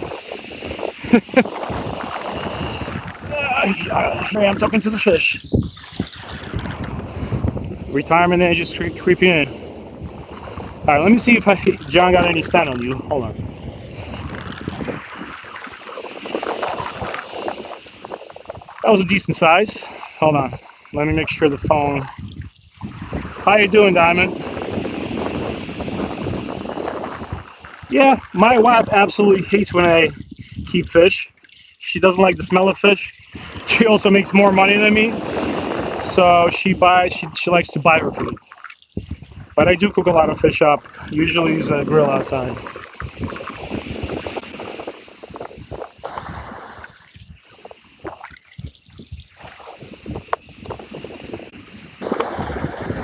I'm talking to the fish. Retirement age is creeping in. All right, let me see if John got any sand on you. Hold on. That was a decent size. Hold on. Let me make sure the phone. How you doing, Diamond? Yeah, my wife absolutely hates when I keep fish. She doesn't like the smell of fish. She also makes more money than me, so she likes to buy her food. But I do cook a lot of fish up. Usually use a grill outside.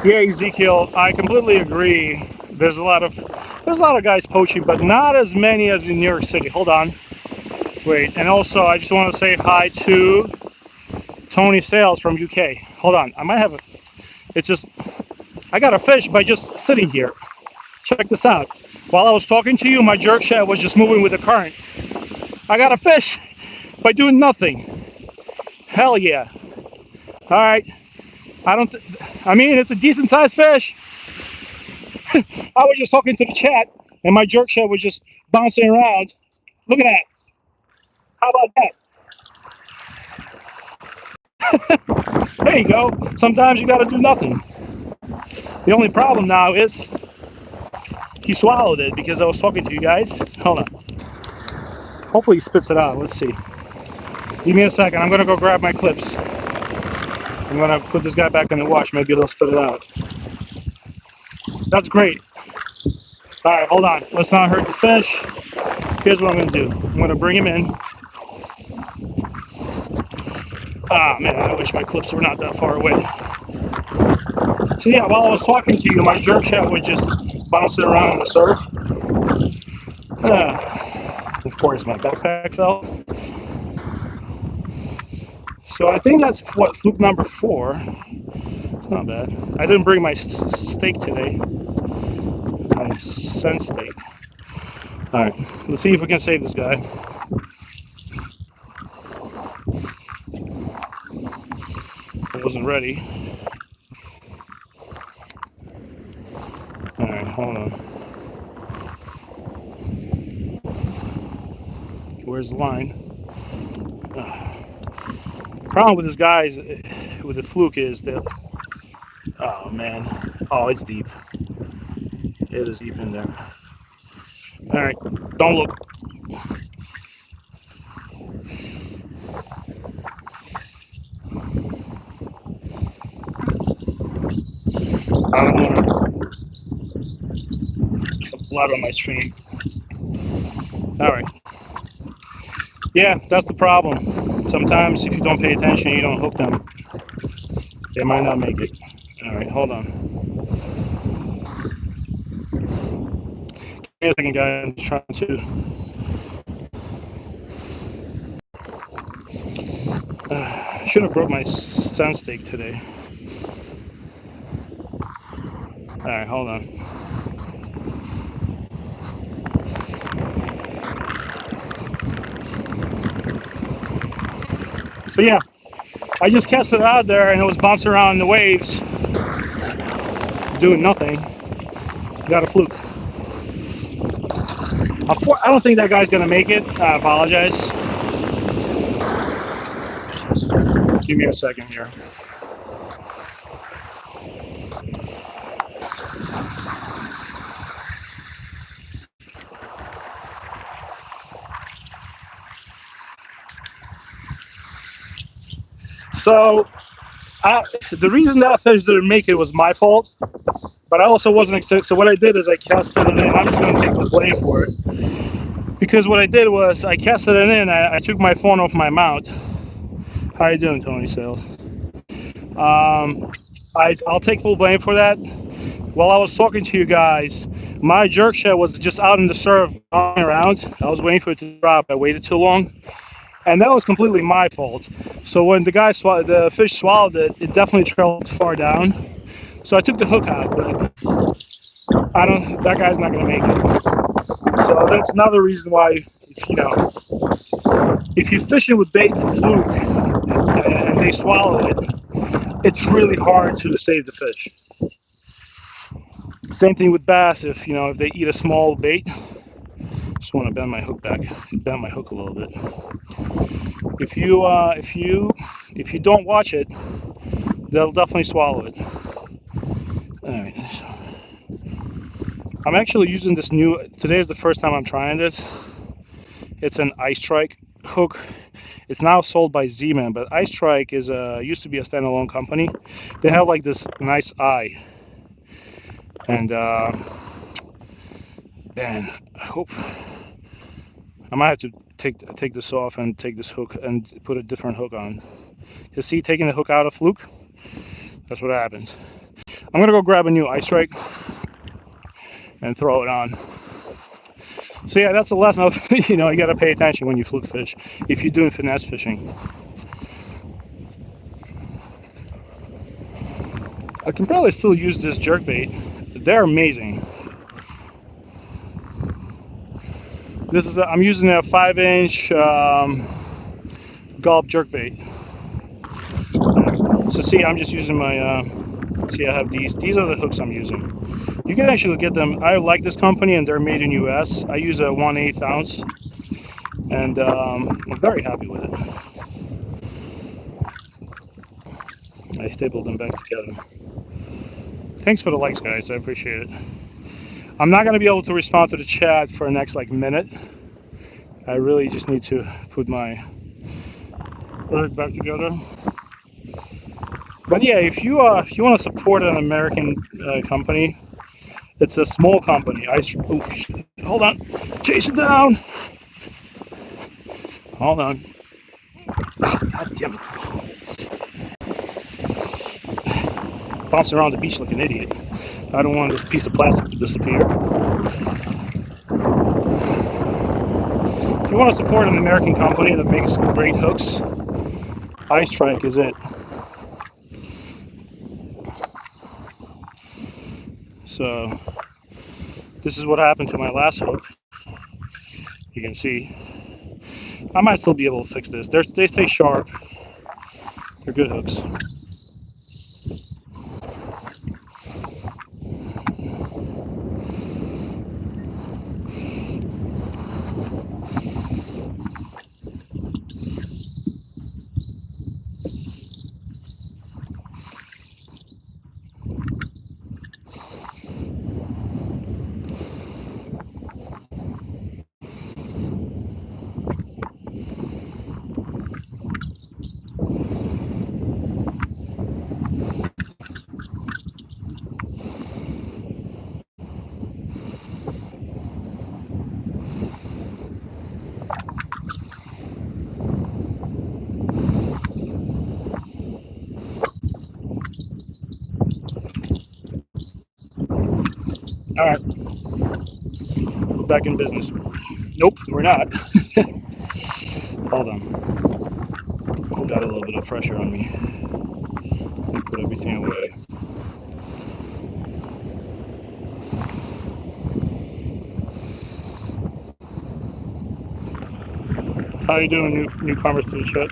Yeah, Ezekiel, I completely agree. There's a lot of guys poaching, but not as many as in New York City. Hold on. Wait, and also I just want to say hi to Tony Sales from UK. Hold on. I might have it's just I got a fish by just sitting here. Check this out. While I was talking to you, my jerk shad was just moving with the current. I got a fish by doing nothing. Hell yeah. All right. I mean, it's a decent sized fish. I was just talking to the chat, and my jerk shad was just bouncing around. Look at that. How about that? There you go. Sometimes you got to do nothing. The only problem now is he swallowed it because I was talking to you guys. Hold on. Hopefully he spits it out. Let's see. Give me a second. I'm going to go grab my clips. I'm going to put this guy back in the wash. Maybe they'll spit it out. That's great. All right, hold on. Let's not hurt the fish. Here's what I'm going to do. I'm going to bring him in. Ah, man, I wish my clips were not that far away. So yeah, while I was talking to you, my jerk shad was just bouncing around in the surf. Of course, my backpack fell. So I think that's what, fluke number 4. It's not bad. I didn't bring my steak today. My scent steak. All right, let's see if we can save this guy. I wasn't ready. All right, hold on. Where's the line? The problem with this guy is, with the fluke is that, oh man, oh, it's deep. It is deep in there. All right, don't look. I don't want to have blood on my stream. All right. Yeah, that's the problem. Sometimes if you don't pay attention, you don't hook them. They might not make it. All right, hold on. Give me a second, guys. I'm just trying to. Should have broke my sun steak today. All right, hold on. So yeah, I just cast it out there and it was bouncing around in the waves, doing nothing. Got a fluke. I don't think that guy's gonna make it. I apologize. Give me a second here. So the reason that fish didn't make it was my fault, but I also wasn't. So what I did is I casted it in. I'm just gonna take the blame for it because what I did was I casted it in. I took my phone off my mount. How you doing, Tony Sales? I'll take full blame for that. While I was talking to you guys, my jerk shad was just out in the surf around. I was waiting for it to drop. I waited too long, and that was completely my fault. So when the fish swallowed it, it definitely trailed far down. So I took the hook out, but that guy's not gonna make it. So that's another reason why, if you're fishing with bait for fluke and they swallow it, it's really hard to save the fish. Same thing with bass. If they eat a small bait, just want to bend my hook back, bend my hook a little bit. If you don't watch it, they'll definitely swallow it. All right. I'm actually using this new. Today is the first time I'm trying this. It's an Ice Strike hook. It's now sold by Z-Man, but Ice Strike used to be a standalone company. They have like this nice eye, and man, I hope I might have to take this off and take this hook and put a different hook on. You see, taking the hook out of fluke, that's what happens. I'm gonna go grab a new Ice Strike and throw it on. So yeah, that's a lesson of you gotta pay attention when you fluke fish if you're doing finesse fishing. I can probably still use this jerkbait. They're amazing. I'm using a 5-inch Gulp jerkbait. So see, I'm just using my. See, I have these. These are the hooks I'm using. You can actually get them. I like this company, and they're made in US. I use a 1/8 ounce, and I'm very happy with it. I stapled them back together. Thanks for the likes, guys. I appreciate it. I'm not gonna be able to respond to the chat for the next minute. I really just need to put my work back together. But yeah, if you want to support an American company, it's a small company. Hold on, chase it down. Hold on. Oh, God damn it! Bouncing around the beach like an idiot. I don't want this piece of plastic to disappear. If you want to support an American company that makes great hooks, Ice Strike is it. So this is what happened to my last hook. You can see. I might still be able to fix this. They stay sharp. They're good hooks. All right, we're back in business. Nope, we're not. Hold on. Got a little bit of pressure on me. Let me put everything away. How you doing, newcomers to the chat?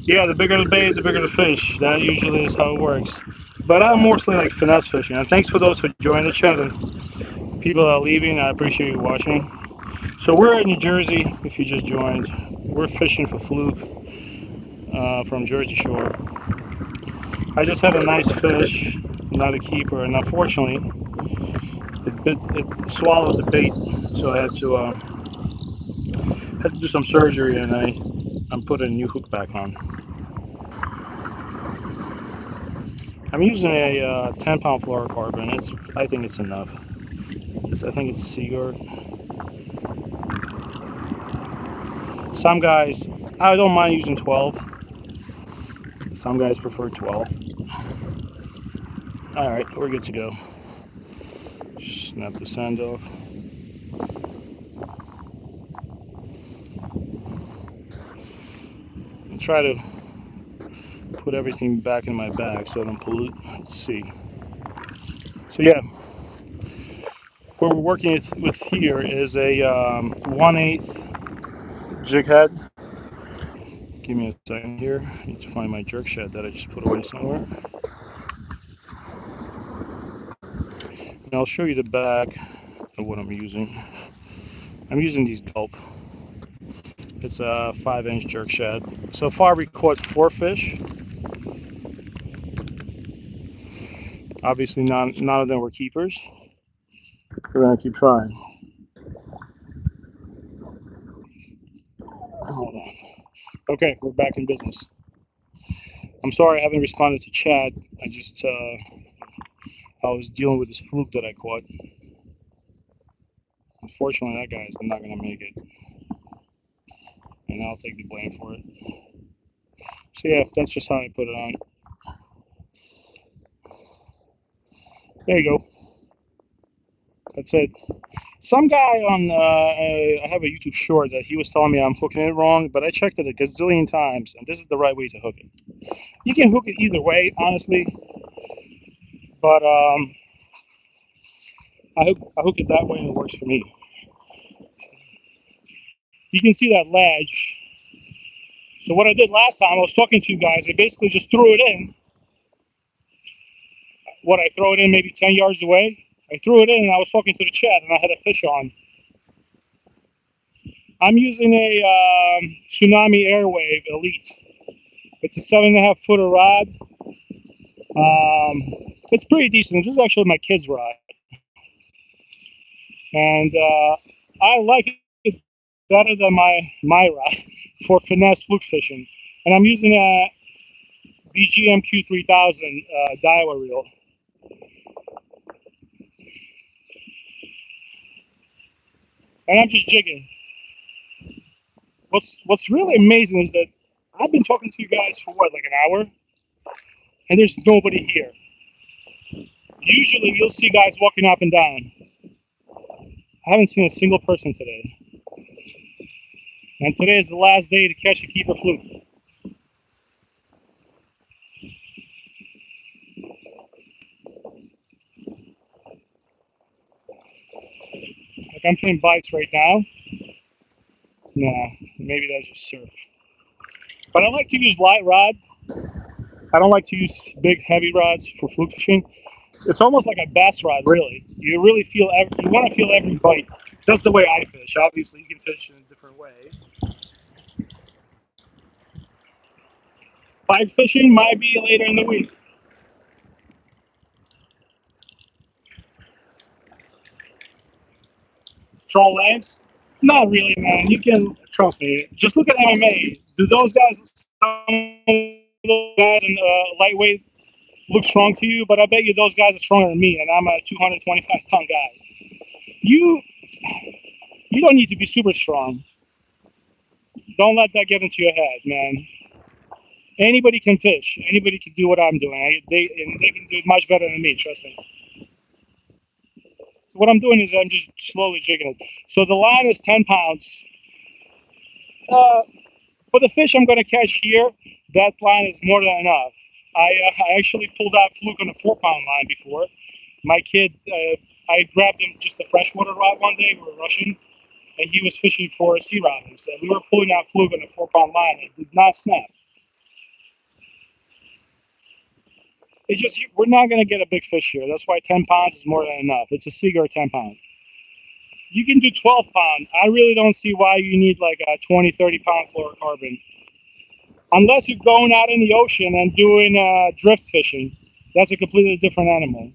Yeah, the bigger the bait, the bigger the fish. That usually is how it works. But I'm mostly like finesse fishing. And thanks for those who joined the chat and people that are leaving. I appreciate you watching. So we're in New Jersey. If you just joined, we're fishing for fluke from Jersey Shore. I just had a nice fish, not a keeper, and unfortunately, it swallowed the bait. So I had to do some surgery, and I'm putting a new hook back on. I'm using a 10-pound fluorocarbon. I think it's enough. I think it's Seagard. Some guys, I don't mind using 12. Some guys prefer 12. All right, we're good to go. Snap the sand off. And try to put everything back in my bag so I don't pollute. Let's see. So yeah, what we're working with here is a 1/8 jig head. Give me a second here. I need to find my jerk shad that I just put away somewhere. And I'll show you the back of what I'm using. I'm using these Gulp. It's a 5-inch jerk shad. So far we caught 4 fish. Obviously none of them were keepers. We're gonna keep trying. Hold on. Okay, we're back in business. I'm sorry I haven't responded to Chad. I was dealing with this fluke that I caught. Unfortunately, that guy's not gonna make it, and I'll take the blame for it. So yeah, that's just how I put it on. There you go. That's it. Some guy on I have a YouTube short that he was telling me I'm hooking it wrong, but I checked it a gazillion times, and this is the right way to hook it. You can hook it either way, honestly, but I hook it that way and it works for me. You can see that ledge. So what I did last time, I was talking to you guys. I basically just threw it in. I throw it in maybe 10 yards away. I threw it in and I was talking to the chat and I had a fish on. I'm using a Tsunami Airwave Elite. It's a 7.5-footer rod. It's pretty decent. This is actually my kid's rod. And I like it better than my rod for finesse fluke fishing. And I'm using a BGM Q3000 Daiwa reel. And I'm just jigging. What's really amazing is that I've been talking to you guys for what, like an hour, and there's nobody here. Usually you'll see guys walking up and down. I haven't seen a single person today. And today is the last day to catch a keeper fluke. Like I'm playing bites right now. Nah, maybe that's just surf. But I like to use light rod. I don't like to use big heavy rods for fluke fishing. It's almost like a bass rod, really. You really feel you want to feel every bite. That's the way I fish. Obviously, you can fish in a different way. Bite fishing might be later in the week. Strong legs? Not really, man. You can trust me. Just look at MMA. Do those guys, some of those guys in lightweight, look strong to you? But I bet you those guys are stronger than me, and I'm a 225-pound guy. You you don't need to be super strong. Don't let that get into your head, man. Anybody can fish. Anybody can do what I'm doing. They can do it much better than me. Trust me. So what I'm doing is I'm just slowly jigging it. So the line is 10 pounds. Uh, for the fish I'm going to catch here, that line is more than enough. I actually pulled out fluke on a 4 pound line before. My kid, I grabbed him just a freshwater rod one day. We were rushing, and he was fishing for sea robins. And we were pulling out fluke on a 4 pound line. It did not snap. It's just we're not going to get a big fish here. That's why 10 pounds is more than enough. It's a Seaguar 10 pound. You can do 12 pound. I really don't see why you need like a 20, 30 pound fluorocarbon. Unless you're going out in the ocean and doing drift fishing. That's a completely different animal.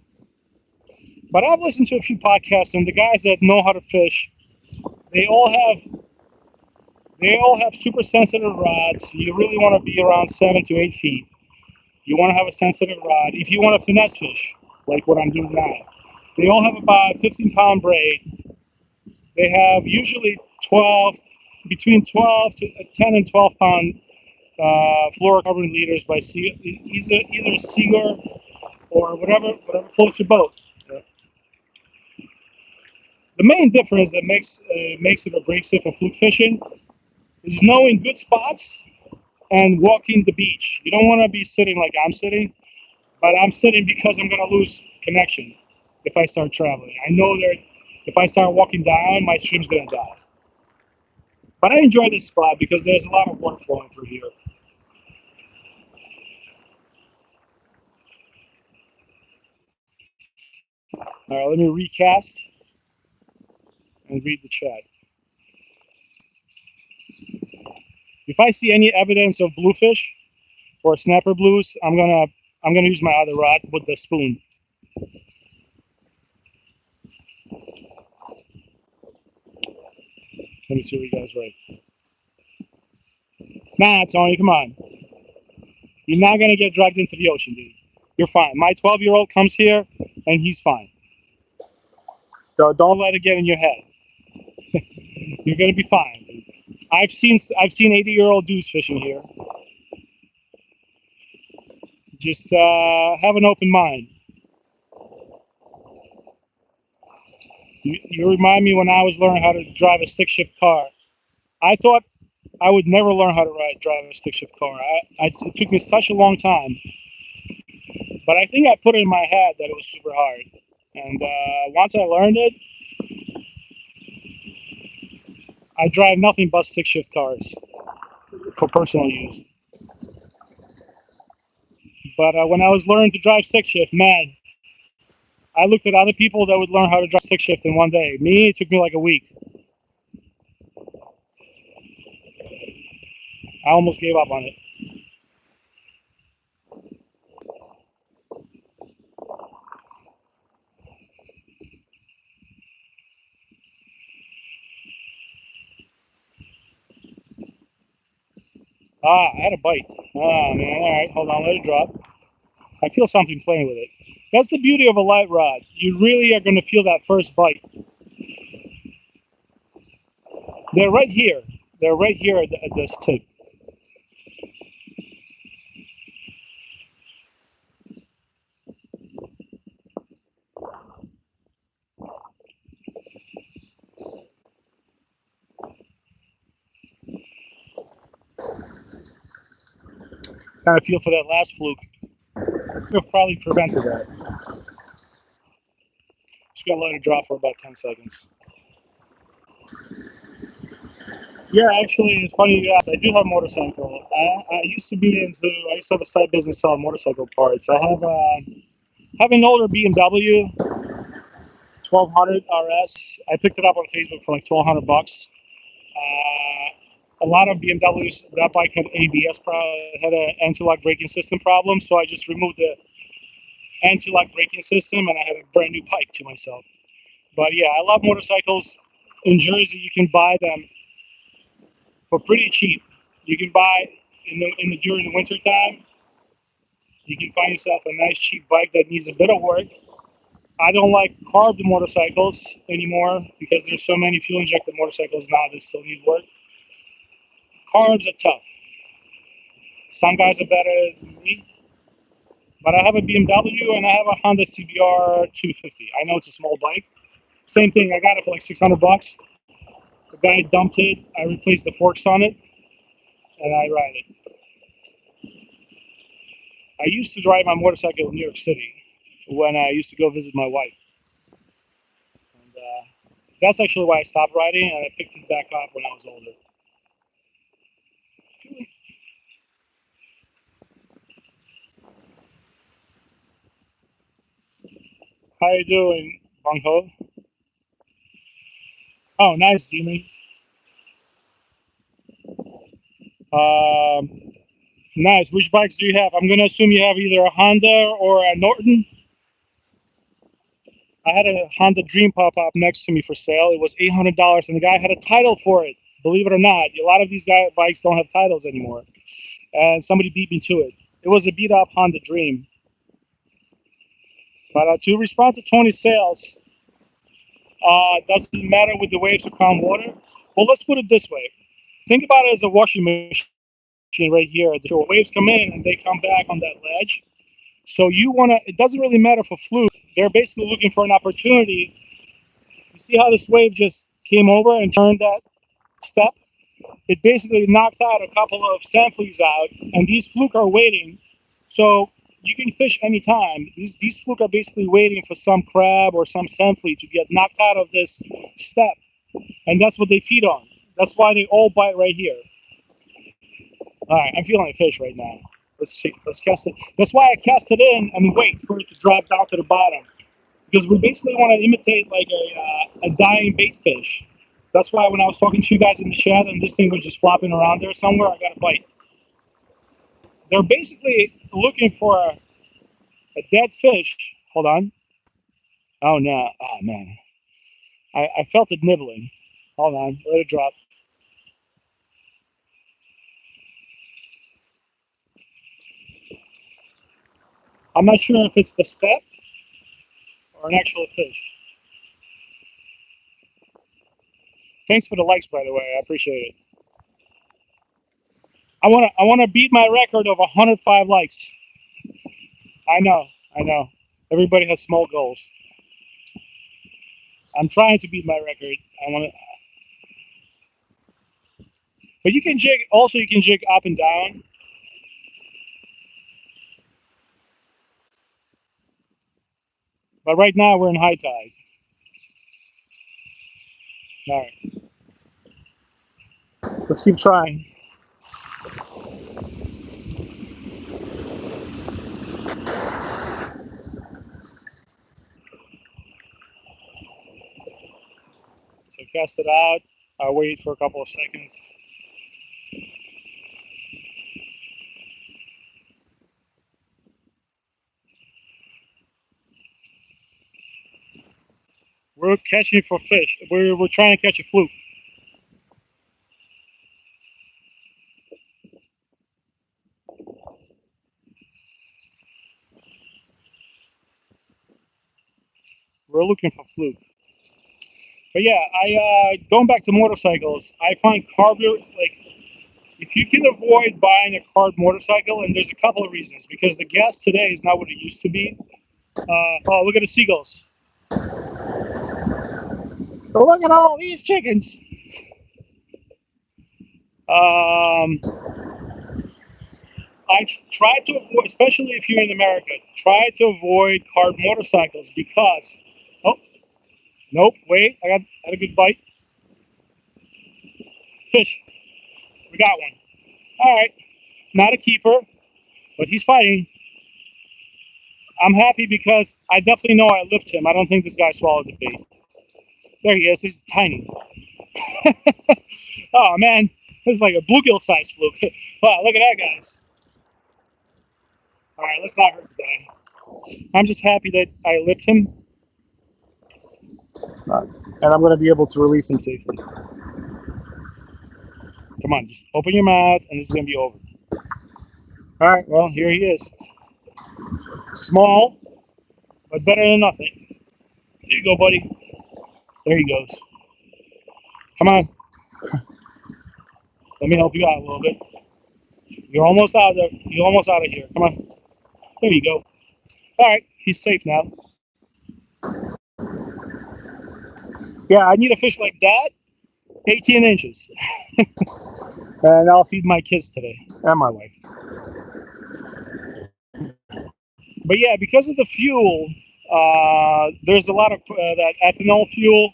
But I've listened to a few podcasts, and the guys that know how to fish, they all have super sensitive rods. You really want to be around 7 to 8 feet. You want to have a sensitive rod. If you want to finesse fish, like what I'm doing now, they all have about 15 pound braid. They have usually 12, between 12 to 10 and 12 pound fluorocarbon leaders by either Seaguar or whatever floats your boat. The main difference that makes it or breaks it for fluke fishing is knowing good spots and walking the beach. You don't want to be sitting like I'm sitting, but I'm sitting because I'm going to lose connection if I start traveling. I know that if I start walking down, my stream's going to die. But I enjoy this spot because there's a lot of water flowing through here. All right, let me recast and read the chat. If I see any evidence of bluefish or snapper blues, I'm gonna use my other rod with the spoon. Let me see what you guys write. Nah, Tony, come on. You're not gonna get dragged into the ocean, dude. You're fine. My 12-year-old comes here and he's fine. So don't let it get in your head. You're gonna be fine, dude. I've seen 80-year-old dudes fishing here. Just have an open mind. You remind me when I was learning how to drive a stick shift car. I thought I would never learn how to drive a stick shift car. It took me such a long time, but I think I put it in my head that it was super hard. And once I learned it, I drive nothing but stick shift cars for personal use. But when I was learning to drive stick shift, man, I looked at other people that would learn how to drive stick shift in one day. Me, it took me like a week. I almost gave up on it. Ah, I had a bite. Oh, man. All right, hold on. Let it drop. I feel something playing with it. That's the beauty of a light rod. You really are going to feel that first bite. They're right here. They're right here at this tip. Kind of feel for that last fluke. Could probably prevented that. Just gonna let it drop for about 10 seconds. Yeah, actually, it's funny you asked. I do have a motorcycle. I used to be into. I used to have a side business selling motorcycle parts. I have an older BMW 1200 RS. I picked it up on Facebook for like 1,200 bucks. A lot of BMWs, that bike had ABS problem, had an anti-lock braking system problem, so I just removed the anti-lock braking system and I had a brand new bike to myself. But yeah, I love motorcycles. In Jersey, you can buy them for pretty cheap. You can buy during the winter time. You can find yourself a nice cheap bike that needs a bit of work. I don't like carved motorcycles anymore because there's so many fuel injected motorcycles now that still need work. Carbs are tough. Some guys are better than me, but I have a BMW and I have a Honda CBR 250. I know it's a small bike. Same thing. I got it for like 600 bucks. The guy dumped it. I replaced the forks on it, and I ride it. I used to drive my motorcycle in New York City when I used to go visit my wife. And that's actually why I stopped riding, and I picked it back up when I was older. How you doing, Bung Ho? Oh, nice, Demon. Um, nice. Which bikes do you have? I'm gonna assume you have either a Honda or a Norton. I had a Honda Dream pop up next to me for sale. It was $800, and the guy had a title for it. Believe it or not, a lot of these bikes don't have titles anymore, and somebody beat me to it. It was a beat up Honda Dream. But to respond to Tony's sales, doesn't matter with the waves or calm water. Well, let's put it this way. Think about it as a washing machine right here. The waves come in and they come back on that ledge. So you want to, it doesn't really matter for Fluke. They're basically looking for an opportunity. You see how this wave just came over and turned that step? It basically knocked out a couple of sand fleas out, and these Fluke are waiting. So you can fish anytime. These Fluke are basically waiting for some crab or some sand flea to get knocked out of this step, and that's what they feed on. That's why they all bite right here. All right, I'm feeling a fish right now. Let's see. Let's cast it. That's why I cast it in and wait for it to drop down to the bottom, because we basically want to imitate like a dying bait fish. That's why when I was talking to you guys in the Shad and this thing was just flopping around there somewhere, I got a bite. They're basically looking for a dead fish. Hold on. Oh no. Oh man. I felt it nibbling. Hold on. Let it drop. I'm not sure if it's the step or an actual fish. Thanks for the likes, by the way. I appreciate it. I wanna beat my record of 105 likes. I know. I know. Everybody has small goals. I'm trying to beat my record. I want to, but you can jig. Also, you can jig up and down. But right now we're in high tide. All right, let's keep trying. So cast it out. I'll wait for a couple of seconds. We're catching for fish. We're trying to catch a fluke. We're looking for fluke. But yeah, I going back to motorcycles. I find carb like if you can avoid buying a carb motorcycle, and there's a couple of reasons because the gas today is not what it used to be. Oh, look at the seagulls. Look at all these chickens. Um, I try to avoid, especially if you're in America, try to avoid carb motorcycles because, oh, nope, wait, I had a good bite. Fish, we got one. All right, not a keeper, but he's fighting. I'm happy because I definitely know I lipped him. I don't think this guy swallowed the bait. There he is, he's tiny. Oh man, this is like a bluegill size fluke. Wow, look at that, guys. All right, let's not hurt the guy. I'm just happy that I lipped him, and I'm going to be able to release him safely. Come on, just open your mouth, and this is going to be over. All right, well, here he is. Small, but better than nothing. Here you go, buddy. There he goes. Come on. Let me help you out a little bit. You're almost out of there. You're almost out of here. Come on. There you go. All right, he's safe now. Yeah, I need a fish like that, 18 inches. And I'll feed my kids today and my wife. But yeah, because of the fuel, there's a lot of that ethanol fuel,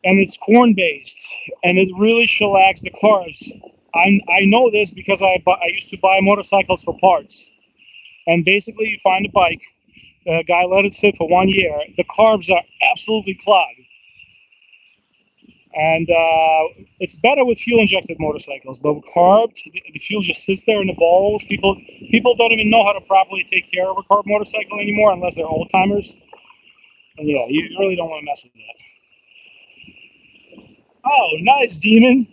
and it's corn based, and it really shellacks the cars. I know this because I used to buy motorcycles for parts, and basically you find a bike, a guy let it sit for 1 year, the carbs are absolutely clogged, and it's better with fuel injected motorcycles, but with carbed, the fuel just sits there in the bowls. People don't even know how to properly take care of a carb motorcycle anymore unless they're old timers. And yeah, you really don't want to mess with that. Oh, nice, Demon.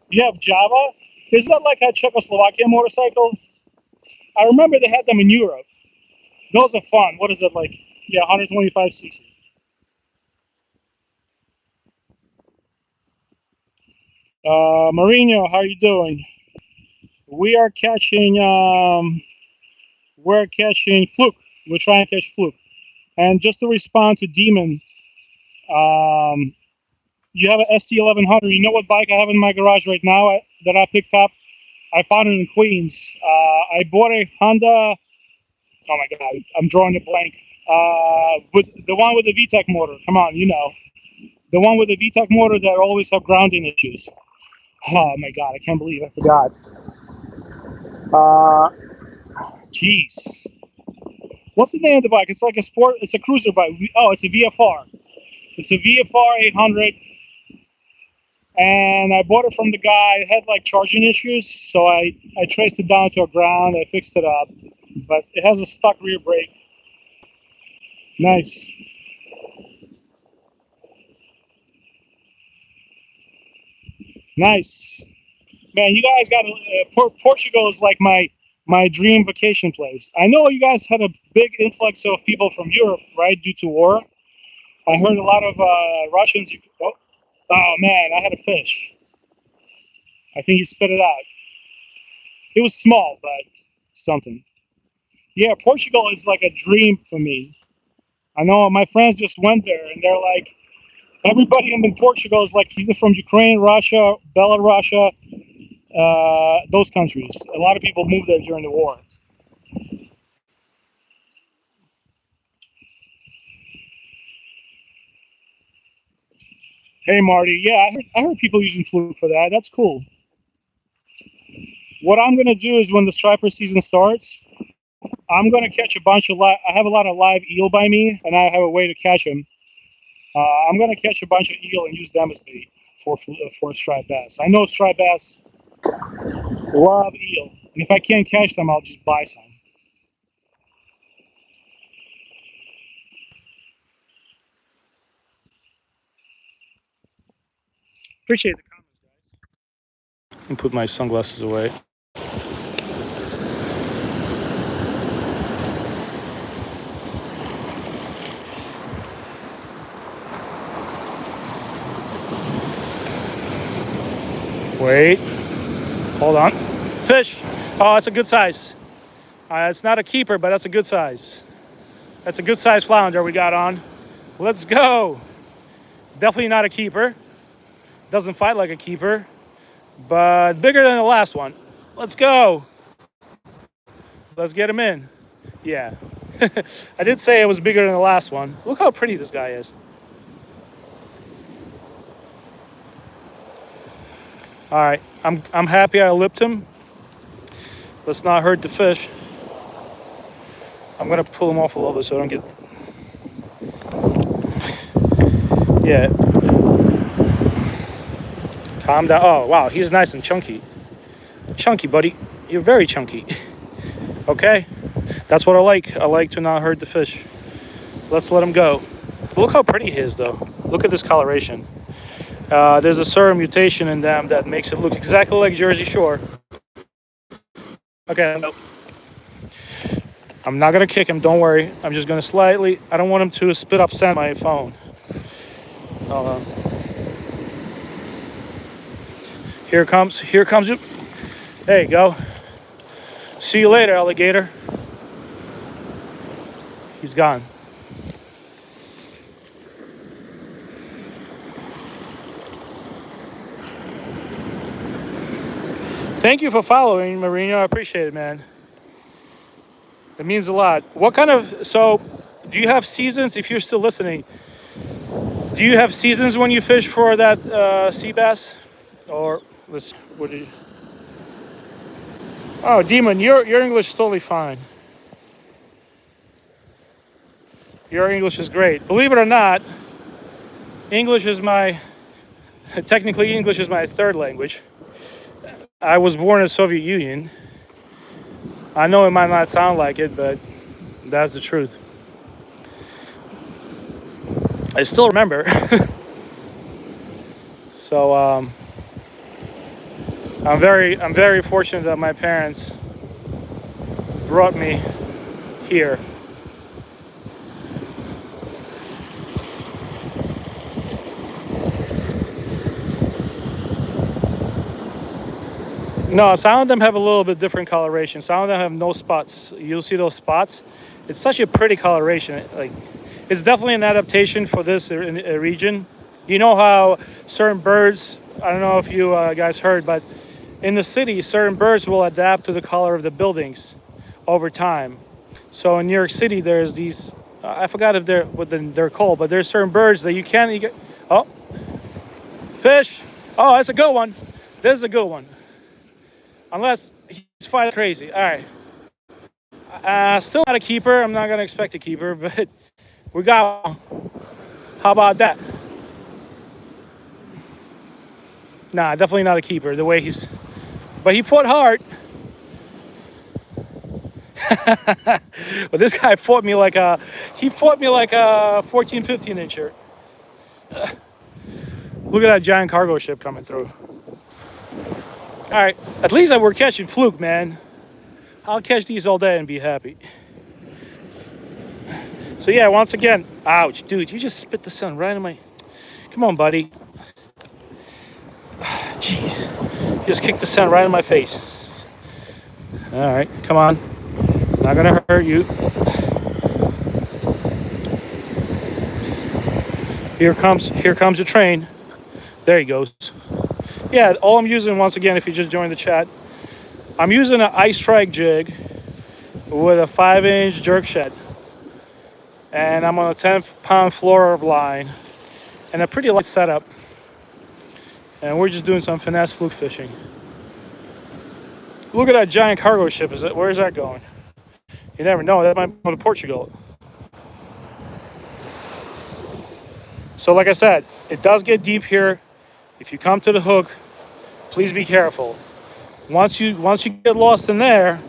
You have Java? Is that like a Czechoslovakian motorcycle? I remember they had them in Europe. Those are fun. What is it like? Yeah, 125cc. Marino, how are you doing? We are catching. We're catching FLUKE. We're trying to catch FLUKE. And just to respond to Demon, um, you have an ST1100. You know what bike I have in my garage right now that I picked up? I found it in Queens. I bought a Honda. Oh my God, I'm drawing a blank. With the one with the VTEC motor. Come on, you know the one with the VTEC motor that always have grounding issues. Oh my God, I can't believe I forgot. Uh, Jeez, what's the name of the bike? It's like a sport. It's a cruiser bike. Oh, it's a VFR. It's a VFR 800, and I bought it from the guy. It had like charging issues, so I traced it down to a ground. I fixed it up, but it has a stuck rear brake. Nice. Nice. Man, you guys got Portugal is like my dream vacation place. I know you guys had a big influx of people from Europe, right, due to war. I heard a lot of Russians. Oh man, I had a fish. I think you spit it out. It was small, but something. Yeah, Portugal is like a dream for me. I know my friends just went there, and they're like, everybody in Portugal is like either from Ukraine, Russia, Belarus, those countries. A lot of people moved there during the war. Hey Marty, yeah, I heard people using FLUKE for that. That's cool. What I'm gonna do is when the striper season starts, I'm gonna catch a bunch of I have a lot of live eel by me, and I have a way to catch them. I'm gonna catch a bunch of eel and use them as bait for striped bass. I know striped bass love eel, and if I can't catch them, I'll just buy some. Appreciate the comments, guys. And put my sunglasses away. Wait, hold on. Fish. Oh, it's a good size. It's not a keeper, but that's a good size. That's a good size flounder we got on. Let's go. Definitely not a keeper. Doesn't fight like a keeper, but bigger than the last one. Let's go. Let's get him in. Yeah. I did say it was bigger than the last one. Look how pretty this guy is. All right, I'm happy I lipped him. Let's not hurt the fish. I'm gonna pull him off a little bit so I don't get. Yeah. Calm down. Oh wow, he's nice and chunky. Chunky, buddy. You're very chunky. Okay. That's what I like. I like to not hurt the fish. Let's let him go. Look how pretty he is, though. Look at this coloration. There's a certain mutation in them that makes it look exactly like Jersey Shore. Okay, no. I'm not gonna kick him, don't worry. I'm just gonna slightly, I don't want him to spit up sand on my phone. Hold on. Here comes you. There you go. See you later, alligator. He's gone. Thank you for following, Marino. I appreciate it, man. It means a lot. What kind of, so do you have seasons if you're still listening? Do you have seasons when you fish for that sea bass? Or let's, what do you? Oh, Demon, your English is totally fine. Your English is great. Believe it or not, English is my, technically English is my third language. I was born in the Soviet Union. I know it might not sound like it, but that's the truth. I still remember. So I'm very fortunate that my parents brought me here. No, some of them have a little bit different coloration. Some of them have no spots. You'll see those spots. It's such a pretty coloration. Like, it's definitely an adaptation for this region. You know how certain birds, I don't know if you guys heard, but in the city, certain birds will adapt to the color of the buildings over time. So in New York City, there's these, I forgot if they're called, but there's certain birds that you can't get. Oh, fish. Oh, that's a good one. This is a good one. Unless he's fighting crazy. All right. Still not a keeper. I'm not going to expect a keeper, but we got one. How about that? Nah, definitely not a keeper. The way he's... But he fought hard. But this guy fought me like a... He fought me like a 14, 15 incher. Look at that giant cargo ship coming through. All right. At least we're catching fluke, man. I'll catch these all day and be happy. So yeah, once again, ouch, dude, you just spit the sun right in my... Come on, buddy. Jeez, you just kicked the sun right in my face. All right, come on. Not gonna hurt you. Here comes the train. There he goes. Yeah, all I'm using, once again, if you just joined the chat, I'm using an ice strike jig with a 5-inch jerk shed. And I'm on a 10-pound floor line and a pretty light setup. And we're just doing some finesse fluke fishing. Look at that giant cargo ship. Where is that going? You never know. That might go to Portugal. So like I said, it does get deep here. If you come to the hook, please be careful. Once you get lost in there,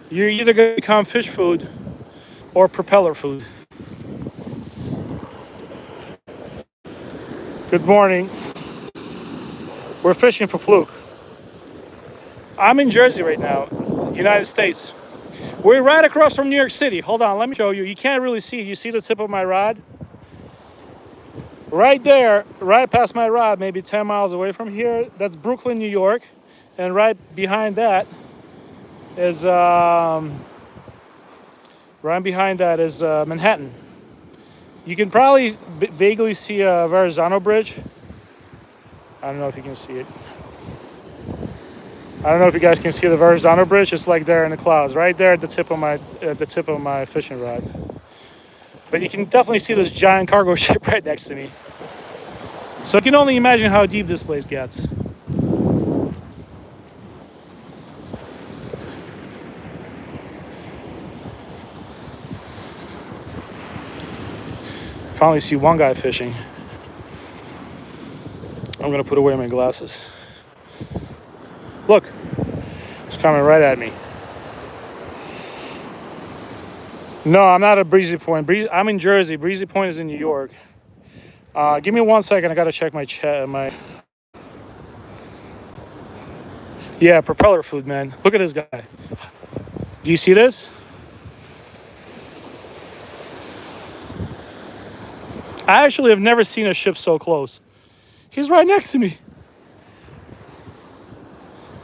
you're either going to become fish food or propeller food. Good morning. We're fishing for fluke. I'm in Jersey right now, United States. We're right across from New York City. Hold on, let me show you. You can't really see. You see the tip of my rod? Right there, right past my rod, maybe 10 miles away from here, that's Brooklyn, New York. And right behind that is Manhattan. You can probably vaguely see a Verrazano Bridge. I don't know if you can see it. I don't know if you guys can see the Verrazano Bridge. It's like there in the clouds, right there at the tip of my fishing rod. But you can definitely see this giant cargo ship right next to me. So you can only imagine how deep this place gets. Finally see one guy fishing. I'm gonna put away my glasses. Look, it's coming right at me. No, I'm not at Breezy Point. I'm in Jersey. Breezy Point is in New York. Give me 1 second. I gotta check my chat. Yeah, propeller food, man. Look at this guy. Do you see this? I actually have never seen a ship so close. He's right next to me.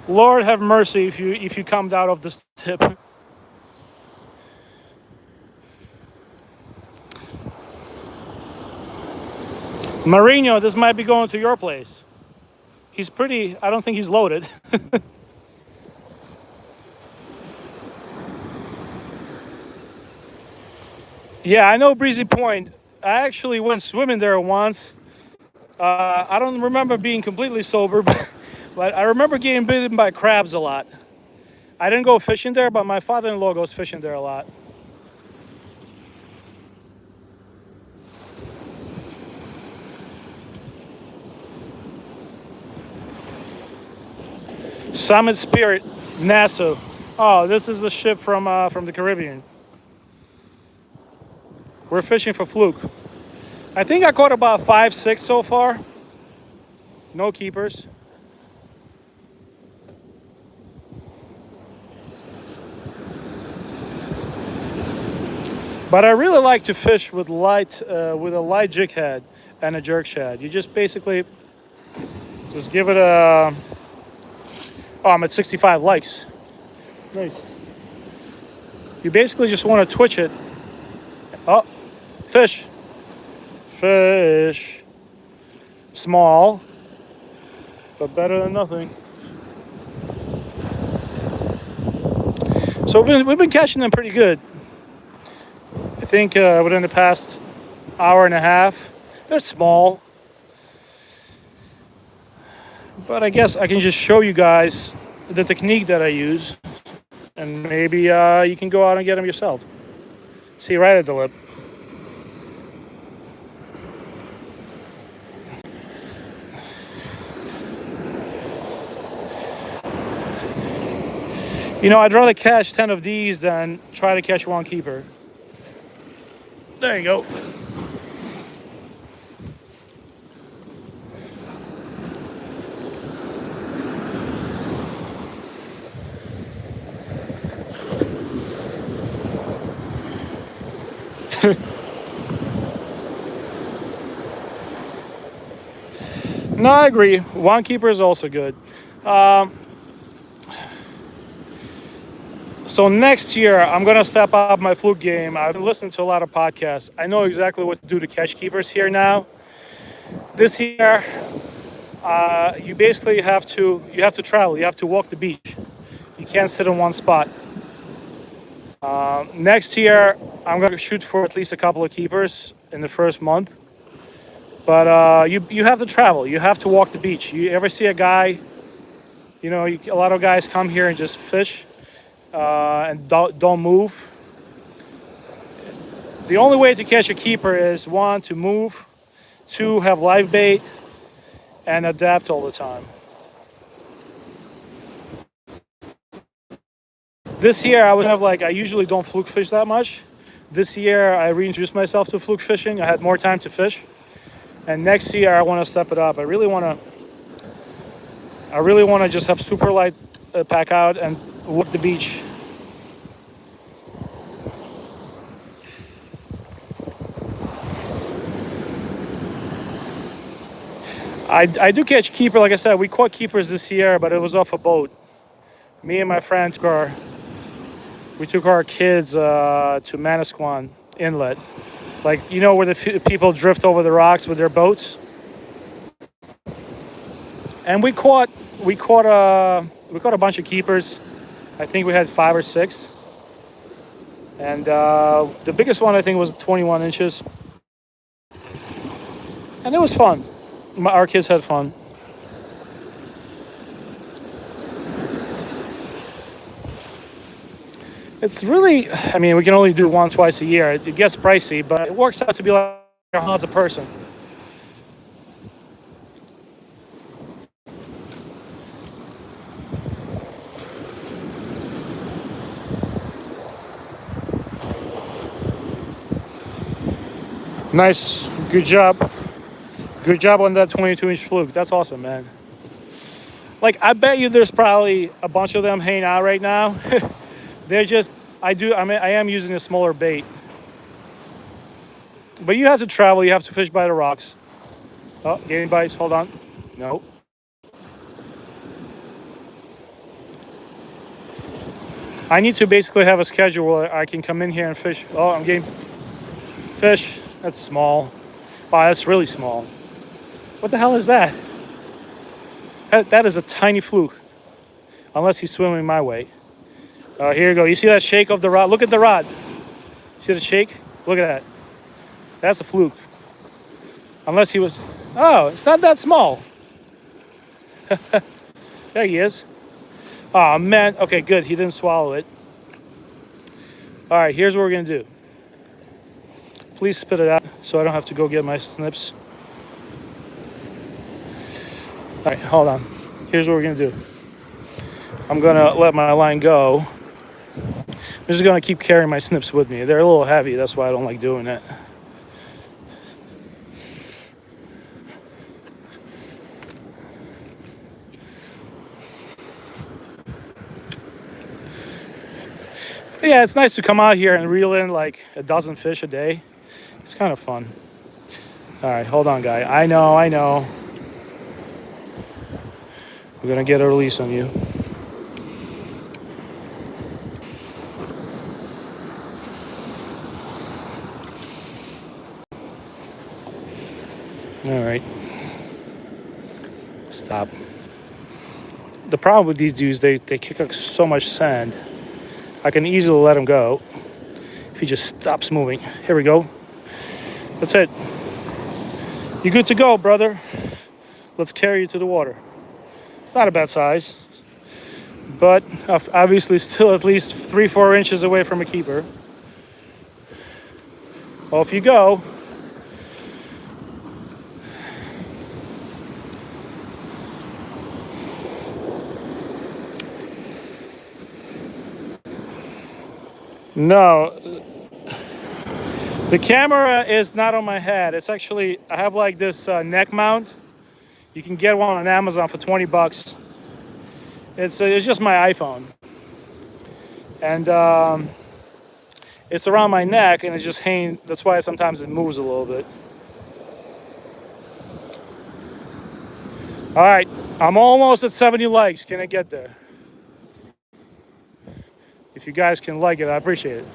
Lord have mercy if you come out of this tip. Marino, this might be going to your place. He's pretty, I don't think he's loaded. Yeah, I know Breezy Point. I actually went swimming there once. I don't remember being completely sober, but I remember getting bitten by crabs a lot. I didn't go fishing there, but my father-in-law goes fishing there a lot. Summit Spirit, Nassau. Oh, this is the ship from the Caribbean. We're fishing for fluke. I think I caught about 5, 6 so far. No keepers. But I really like to fish with a light jig head and a jerk shad. You just basically just give it a. Oh, I'm at 65 likes. Nice. You basically just want to twitch it. Oh, fish. Fish. Small, but better than nothing. So we've been catching them pretty good. I think within the past hour and a half. They're small. But I guess I can just show you guys the technique that I use. And maybe you can go out and get them yourself. See, right at the lip. You know, I'd rather catch 10 of these than try to catch one keeper. There you go. No, I agree. One keeper is also good. So next year, I'm going to step up my fluke game. I've been listening to a lot of podcasts. I know exactly what to do to catch keepers here now. This year, you basically have to travel. You have to walk the beach. You can't sit in one spot. Next year, I'm going to shoot for at least a couple of keepers in the first month. But you have to travel. You have to walk the beach. You ever see a guy, you know, a lot of guys come here and just fish and don't move. The only way to catch a keeper is 1, to move, 2, have live bait, and adapt all the time. This year, I usually don't fluke fish that much. This year, I reintroduced myself to fluke fishing. I had more time to fish. And next year, I want to step it up. I really want to just have super light pack out and walk the beach. I do catch keeper. Like I said, we caught keepers this year, but it was off a boat. Me and my friend took our kids to Manasquan Inlet. Like, you know, where the people drift over the rocks with their boats. And we caught a bunch of keepers. I think we had 5 or 6. And the biggest one I think was 21 inches. And it was fun. Our kids had fun. It's really, I mean, we can only do 1, 2 a year. It gets pricey, but it works out to be like as a person. Nice, good job. Good job on that 22-inch fluke. That's awesome, man. Like, I bet you there's probably a bunch of them hanging out right now. They're just, I am using a smaller bait. But you have to travel, you have to fish by the rocks. Oh, getting bites, hold on. No. I need to basically have a schedule where I can come in here and fish. Oh, I'm getting fish. That's small. Wow, that's really small. What the hell is that? That is a tiny fluke. Unless he's swimming my way. Here you go. You see that shake of the rod? Look at the rod. See the shake? Look at that. That's a fluke. Unless he was... Oh, it's not that small. There he is. Oh, man. Okay, good. He didn't swallow it. All right, here's what we're going to do. Please spit it out so I don't have to go get my snips. All right, hold on. Here's what we're going to do. I'm going to let my line go. I'm just going to keep carrying my snips with me. They're a little heavy. That's why I don't like doing it. But yeah, it's nice to come out here and reel in like a dozen fish a day. It's kind of fun. All right, hold on, guy. I know. We're going to get a release on you. All right. Stop. The problem with these dudes, they kick up so much sand. I can easily let him go if he just stops moving. Here we go. That's it. You're good to go, brother. Let's carry you to the water. It's not a bad size, but obviously still at least 3-4 inches away from a keeper. Off you go. No, the camera is not on my head. It's actually, I have like this neck mount. You can get one on Amazon for 20 bucks. It's just my iPhone. And it's around my neck and it's just hanging. That's why sometimes it moves a little bit. All right, I'm almost at 70 likes. Can I get there? If you guys can like it, I appreciate it.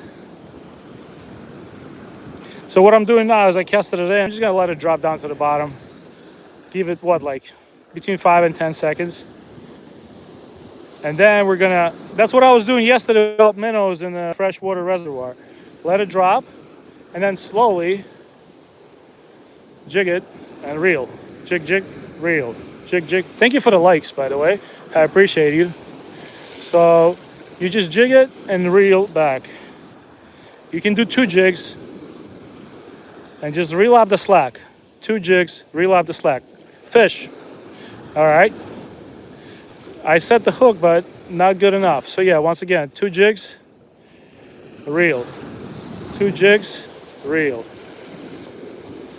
So what I'm doing now is I casted it in. I'm just gonna let it drop down to the bottom. Give it what, like between 5 and 10 seconds. And then we're gonna, that's what I was doing yesterday with minnows in the freshwater reservoir. Let it drop and then slowly jig it and reel. Jig, jig, reel. Jig, jig. Thank you for the likes, by the way. I appreciate you. So you just jig it and reel back. You can do 2 jigs and just reel up the slack. 2 jigs, reel up the slack. Fish. All right. I set the hook, but not good enough. So yeah, once again, 2 jigs, reel. 2 jigs, reel.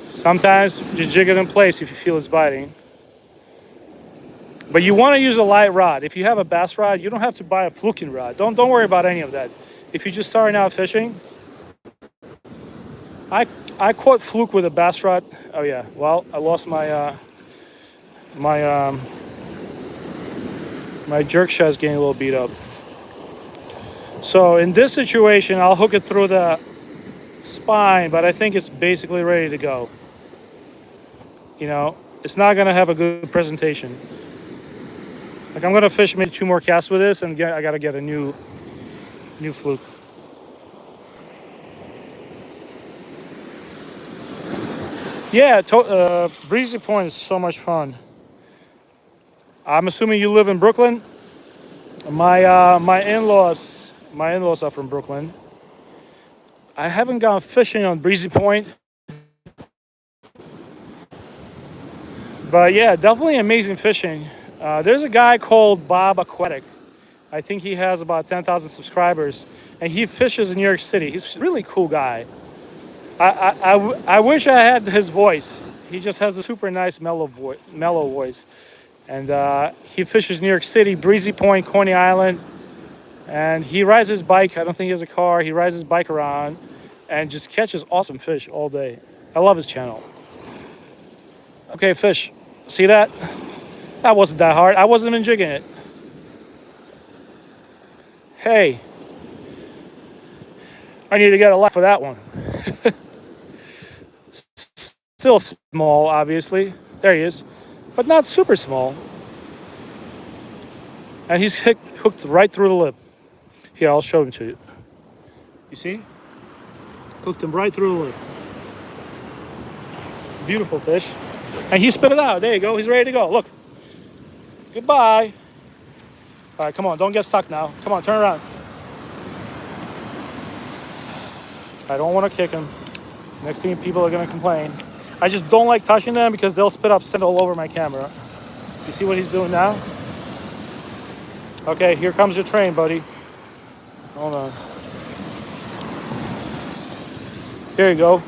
Sometimes just jig it in place if you feel it's biting. But you want to use a light rod. If you have a bass rod, you don't have to buy a FLUKE rod. Don't worry about any of that. If you're just starting out fishing, I caught FLUKE with a bass rod. Oh yeah, well, I lost my my jerk shad's getting a little beat up. So in this situation, I'll hook it through the spine, but I think it's basically ready to go. You know, it's not gonna have a good presentation. Like I'm gonna fish maybe 2 more casts with this, and I gotta get a new FLUKE. Yeah, Breezy Point is so much fun. I'm assuming you live in Brooklyn. My in-laws are from Brooklyn. I haven't gone fishing on Breezy Point, but yeah, definitely amazing fishing. There's a guy called Bob Aquatic. I think he has about 10,000 subscribers, and he fishes in New York City. He's a really cool guy. I wish I had his voice. He just has a super nice mellow voice. And he fishes New York City, Breezy Point, Coney Island. And he rides his bike. I don't think he has a car. He rides his bike around and just catches awesome fish all day. I love his channel. Okay, fish. See that? That wasn't that hard. I wasn't even jigging it. Hey, I need to get a light for that one. Still small, obviously. There he is, but not super small. And he's hooked right through the lip. Here, I'll show him to you. You see? Hooked him right through the lip. Beautiful fish. And he spit it out. There you go. He's ready to go. Look. Goodbye. All right, come on. Don't get stuck now. Come on, turn around. I don't want to kick him. Next thing people are going to complain. I just don't like touching them because they'll spit up sand all over my camera. You see what he's doing now? Okay, here comes your train, buddy. Hold on. Here you go.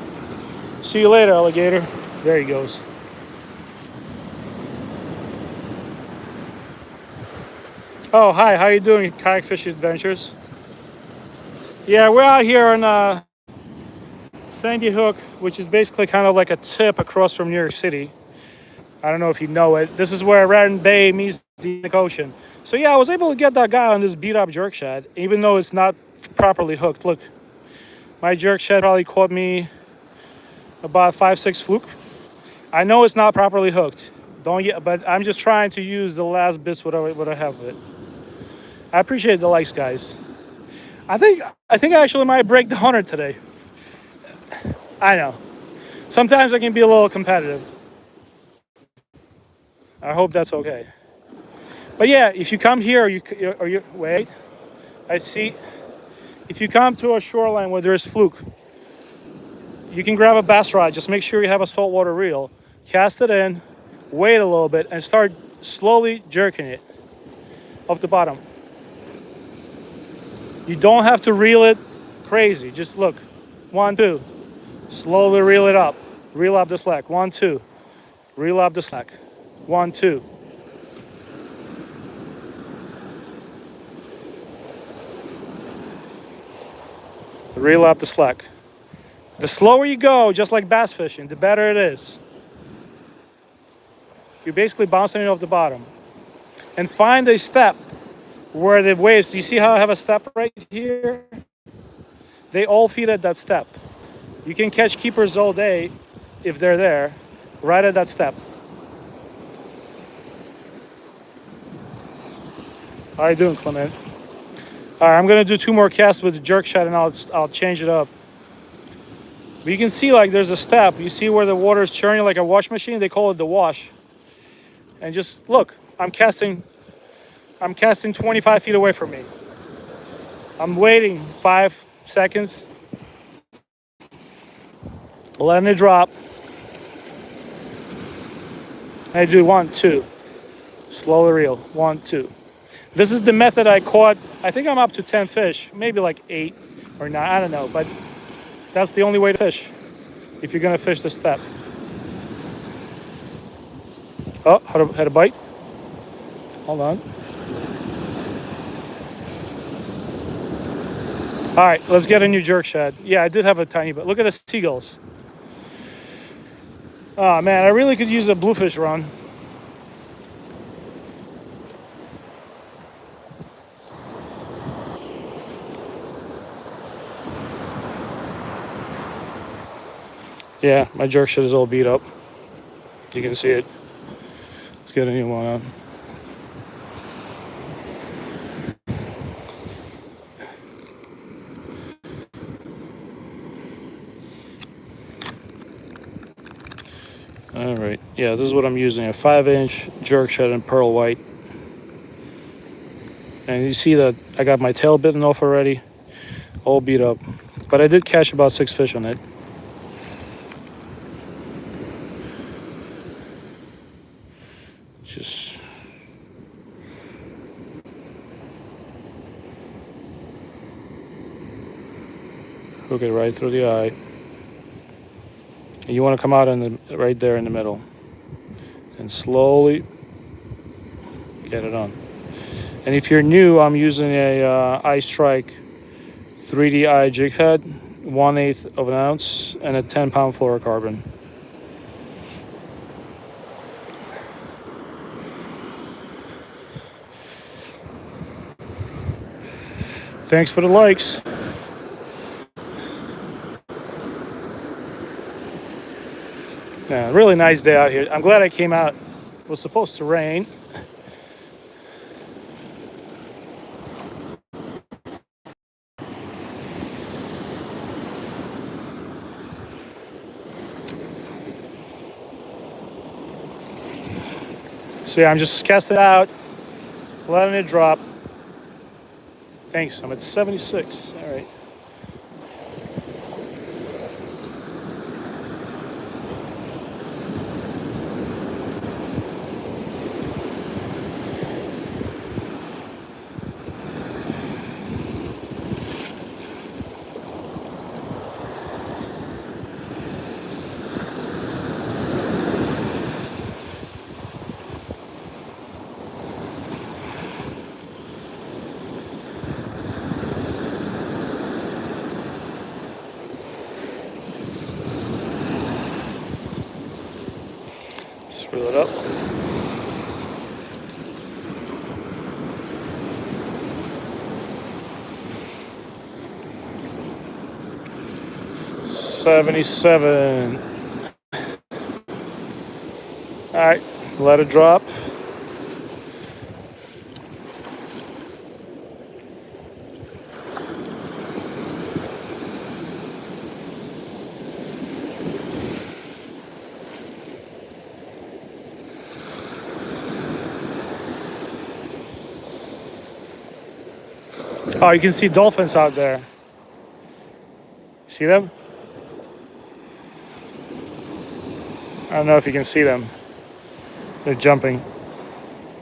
See you later, alligator. There he goes. Oh, hi. How you doing, Kayak Fish Adventures? Yeah, we're out here on Sandy Hook, which is basically kind of like a tip across from New York City. I don't know if you know it. This is where Radon Bay meets the Atlantic Ocean. So yeah, I was able to get that guy on this beat up jerk shad, even though it's not properly hooked. Look, my jerk shad probably caught me about 5-6 fluke. I know it's not properly hooked. But I'm just trying to use the last bits what I have of it. I appreciate the likes, guys. I think I actually might break the 100 today. I know. Sometimes I can be a little competitive. I hope that's okay. But yeah, if you come here, or you wait. I see. If you come to a shoreline where there's fluke, you can grab a bass rod. Just make sure you have a saltwater reel. Cast it in, wait a little bit, and start slowly jerking it off the bottom. You don't have to reel it crazy. Just look. 1, 2. Slowly reel it up. Reel up the slack. 1, 2. Reel up the slack. 1, 2. Reel up the slack. The slower you go, just like bass fishing, the better it is. You're basically bouncing it off the bottom. And find a step where the waves, you see how I have a step right here? They all feed at that step. You can catch keepers all day if they're there, right at that step. How are you doing, Clement? All right, I'm gonna do 2 more casts with the jerk shad and I'll change it up. But you can see like there's a step. You see where the water is churning like a wash machine? They call it the wash. And just look, I'm casting 25 feet away from me. I'm waiting 5 seconds. Letting it drop. I do 1, 2. Slowly reel. 1, 2. This is the method I caught. I think I'm up to 10 fish, maybe like 8 or 9. I don't know, but that's the only way to fish if you're gonna fish this step. Oh, had a bite. Hold on. All right, let's get a new jerk shad. Yeah, I did have a tiny bit. Look at the seagulls. Oh man, I really could use a bluefish run. Yeah, my jerk shad is all beat up. You can see it. Let's get a new one on. All right, yeah, this is what I'm using, a 5-inch jerk shad in pearl white. And you see that I got my tail bitten off already, all beat up. But I did catch about 6 fish on it. Just hook it right through the eye. And you want to come out right there in the middle and slowly get it on. And if you're new, I'm using a iStrike 3D eye jig head, 1/8 of an ounce, and a 10-pound fluorocarbon. Thanks for the likes. Yeah, really nice day out here. I'm glad I came out. It was supposed to rain. So yeah, I'm just casting it out, letting it drop. Thanks, I'm at 76. All right. Screw it up. $77. All right, let it drop. Oh, you can see dolphins out there. See them? I don't know if you can see them. They're jumping.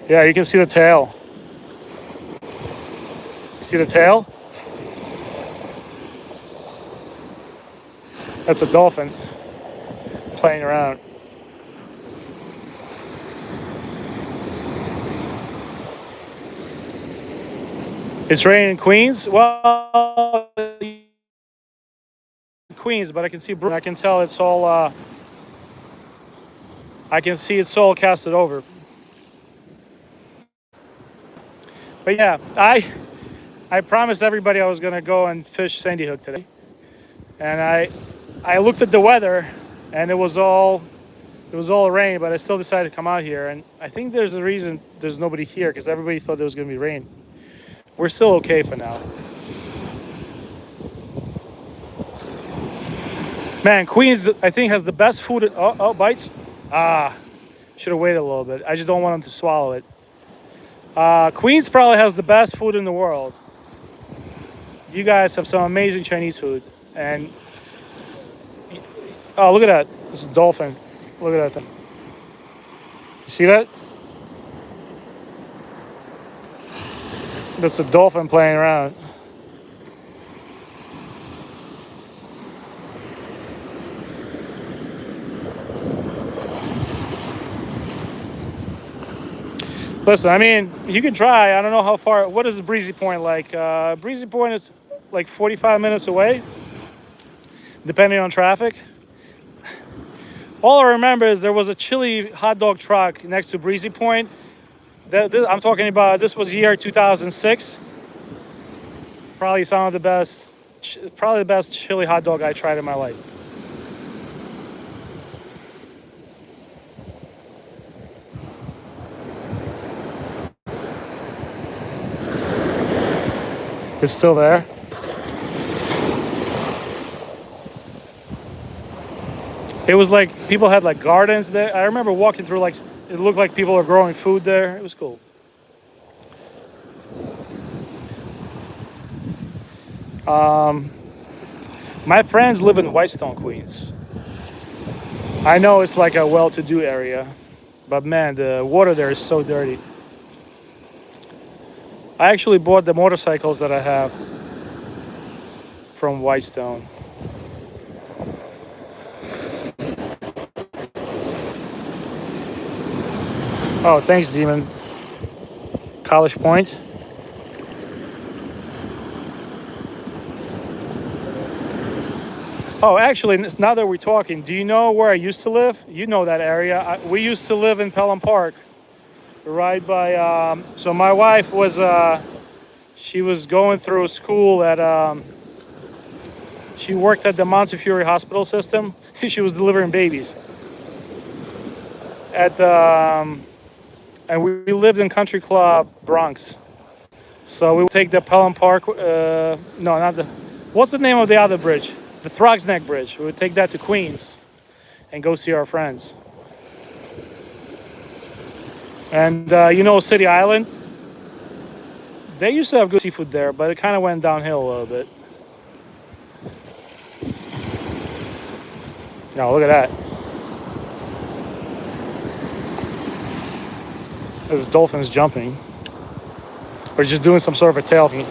Yeah, you can see the tail. See the tail? That's a dolphin playing around. It's raining in Queens. Well, Queens, but I can see Brooklyn. I can tell it's all. I can see it's all casted over. But yeah, I promised everybody I was gonna go and fish Sandy Hook today, and I looked at the weather, and it was all rain. But I still decided to come out here, and I think there's a reason there's nobody here because everybody thought there was gonna be rain. We're still okay for now. Man, Queens, I think, has the best food. Oh, bites. Should have waited a little bit. I just don't want them to swallow it. Queens probably has the best food in the world. You guys have some amazing Chinese food. And, oh, look at that. This is a dolphin. Look at that thing. You see that? That's a dolphin playing around. Listen, I mean, you can try. I don't know how far. What is Breezy Point like? Breezy Point is like 45 minutes away, depending on traffic. All I remember is there was a chili hot dog truck next to Breezy Point. I'm talking about, this was year 2006. Probably some of the best, probably the best chili hot dog I tried in my life. It's still there. It was like people had like gardens there. I remember walking through, like it looked like people were growing food there. It was cool. My friends live in Whitestone, Queens. I know it's like a well-to-do area, but man, the water there is so dirty. I actually bought the motorcycles that I have from Whitestone. Oh, thanks, Demon. College Point. Oh, actually, now that we're talking, do you know where I used to live? You know that area. We used to live in Pelham Park, right by. So my wife was, she was going through school at. She worked at the Montefiore Hospital System. She was delivering babies. at and we lived in Country Club Bronx. So we would take the Pelham Park. No, not the. What's the name of the other bridge? The Throgs Neck Bridge. We would take that to Queens and go see our friends. And City Island. They used to have good seafood there, but it kind of went downhill a little bit. Now look at that. There's dolphins jumping. Or just doing some sort of a tail thing.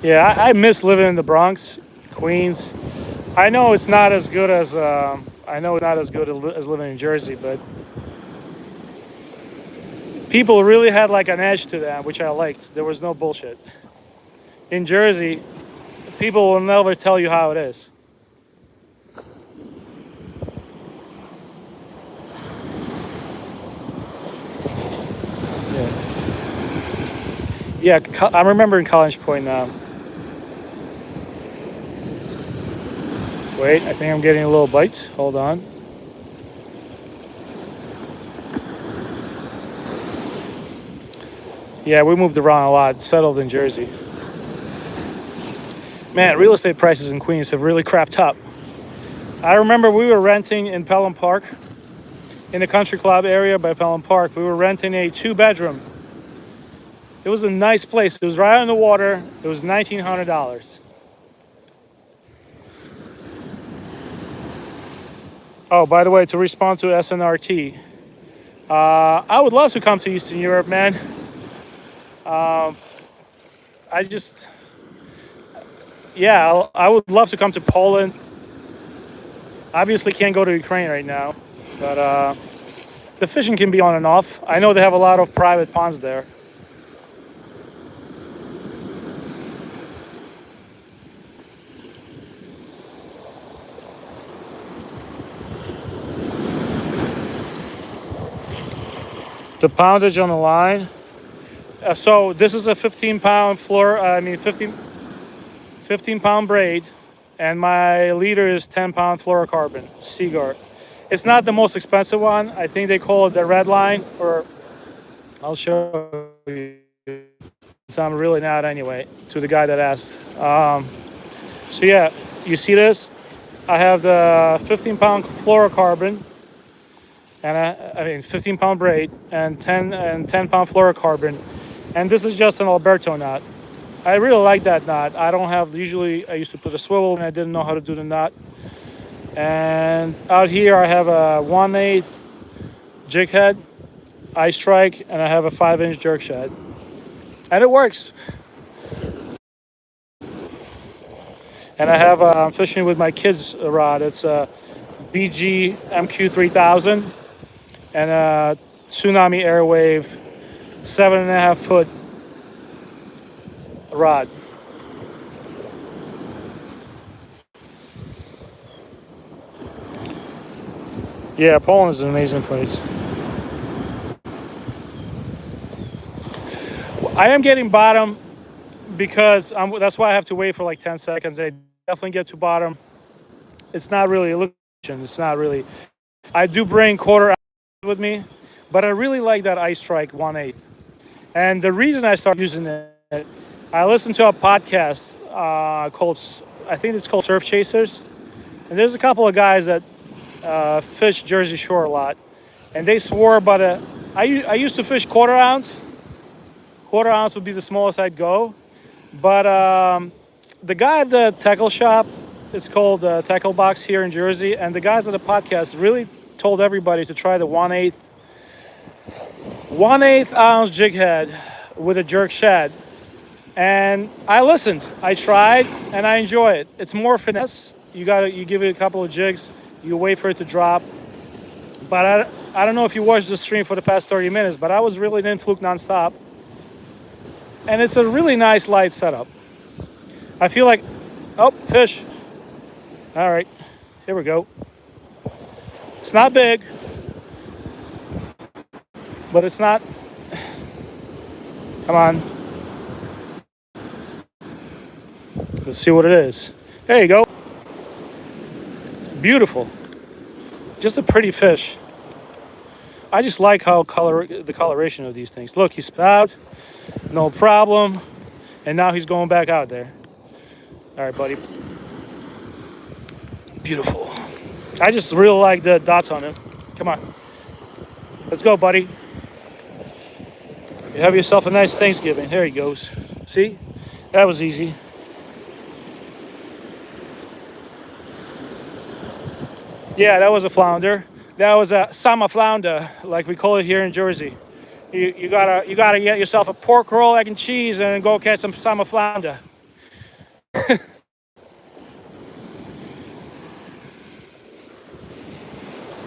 Yeah, I miss living in the Bronx, Queens. I know it's not as good as as living in Jersey, but people really had like an edge to them, which I liked. There was no bullshit. In Jersey, people will never tell you how it is. Yeah, I'm remembering College Point now. Wait, I think I'm getting a little bites. Hold on. Yeah, we moved around a lot, settled in Jersey. Man, real estate prices in Queens have really crapped up. I remember we were renting in Pelham Park, in the Country Club area by Pelham Park. We were renting a 2-bedroom. It was a nice place. It was right on the water. It was $1,900. Oh, by the way, to respond to SNRT, I would love to come to Eastern Europe, man. I would love to come to Poland. Obviously can't go to Ukraine right now, but the fishing can be on and off. I know they have a lot of private ponds there. The poundage on the line. So this is a 15-pound 15-pound braid, and my leader is 10-pound fluorocarbon, Seaguard. It's not the most expensive one. I think they call it the red line, or I'll show you. So I'm really not anyway, to the guy that asked. So yeah, you see this? I have the 15-pound fluorocarbon, and 15-pound braid, and 10-pound fluorocarbon. And this is just an Alberto knot. I really like that knot. Usually I used to put a swivel and I didn't know how to do the knot. And out here I have a 1/8 jig head, ice strike, and I have a 5-inch jerk shad. And it works. And I'm fishing with my kids' rod. It's a BG MQ3000 and a Tsunami Airwave 7.5 foot rod. Yeah, Poland is an amazing place. I am getting bottom because that's why I have to wait for like 10 seconds. I definitely get to bottom. It's not really a location. It's not really. I do bring quarter with me, but I really like that ice strike 1/8. And the reason I started using it, I listened to a podcast called, I think it's called Surf Chasers. And there's a couple of guys that fish Jersey Shore a lot. And they swore by I used to fish quarter ounce. Quarter ounce would be the smallest I'd go. But the guy at the tackle shop, it's called Tackle Box here in Jersey. And the guys at the podcast really told everybody to try the 1/8 ounce jig head with a jerk shad. And I listened, I tried, and I enjoy it. It's more finesse. You give it a couple of jigs, you wait for it to drop. But I don't know if you watched the stream for the past 30 minutes, but I was reeling in fluke nonstop. And it's a really nice light setup. I feel like, oh, fish. All right, here we go. It's not big, but it's not, come on. Let's see what it is. There you go. Beautiful. Just a pretty fish. I just like how the coloration of these things. Look, he's out, no problem, and now he's going back out there. All right, buddy. Beautiful. I just really like the dots on him. Come on. Let's go, buddy. You have yourself a nice Thanksgiving. There he goes. See? That was easy. Yeah, that was a flounder. That was a summer flounder, like we call it here in Jersey. You gotta get yourself a pork roll, egg and cheese, and go catch some summer flounder. I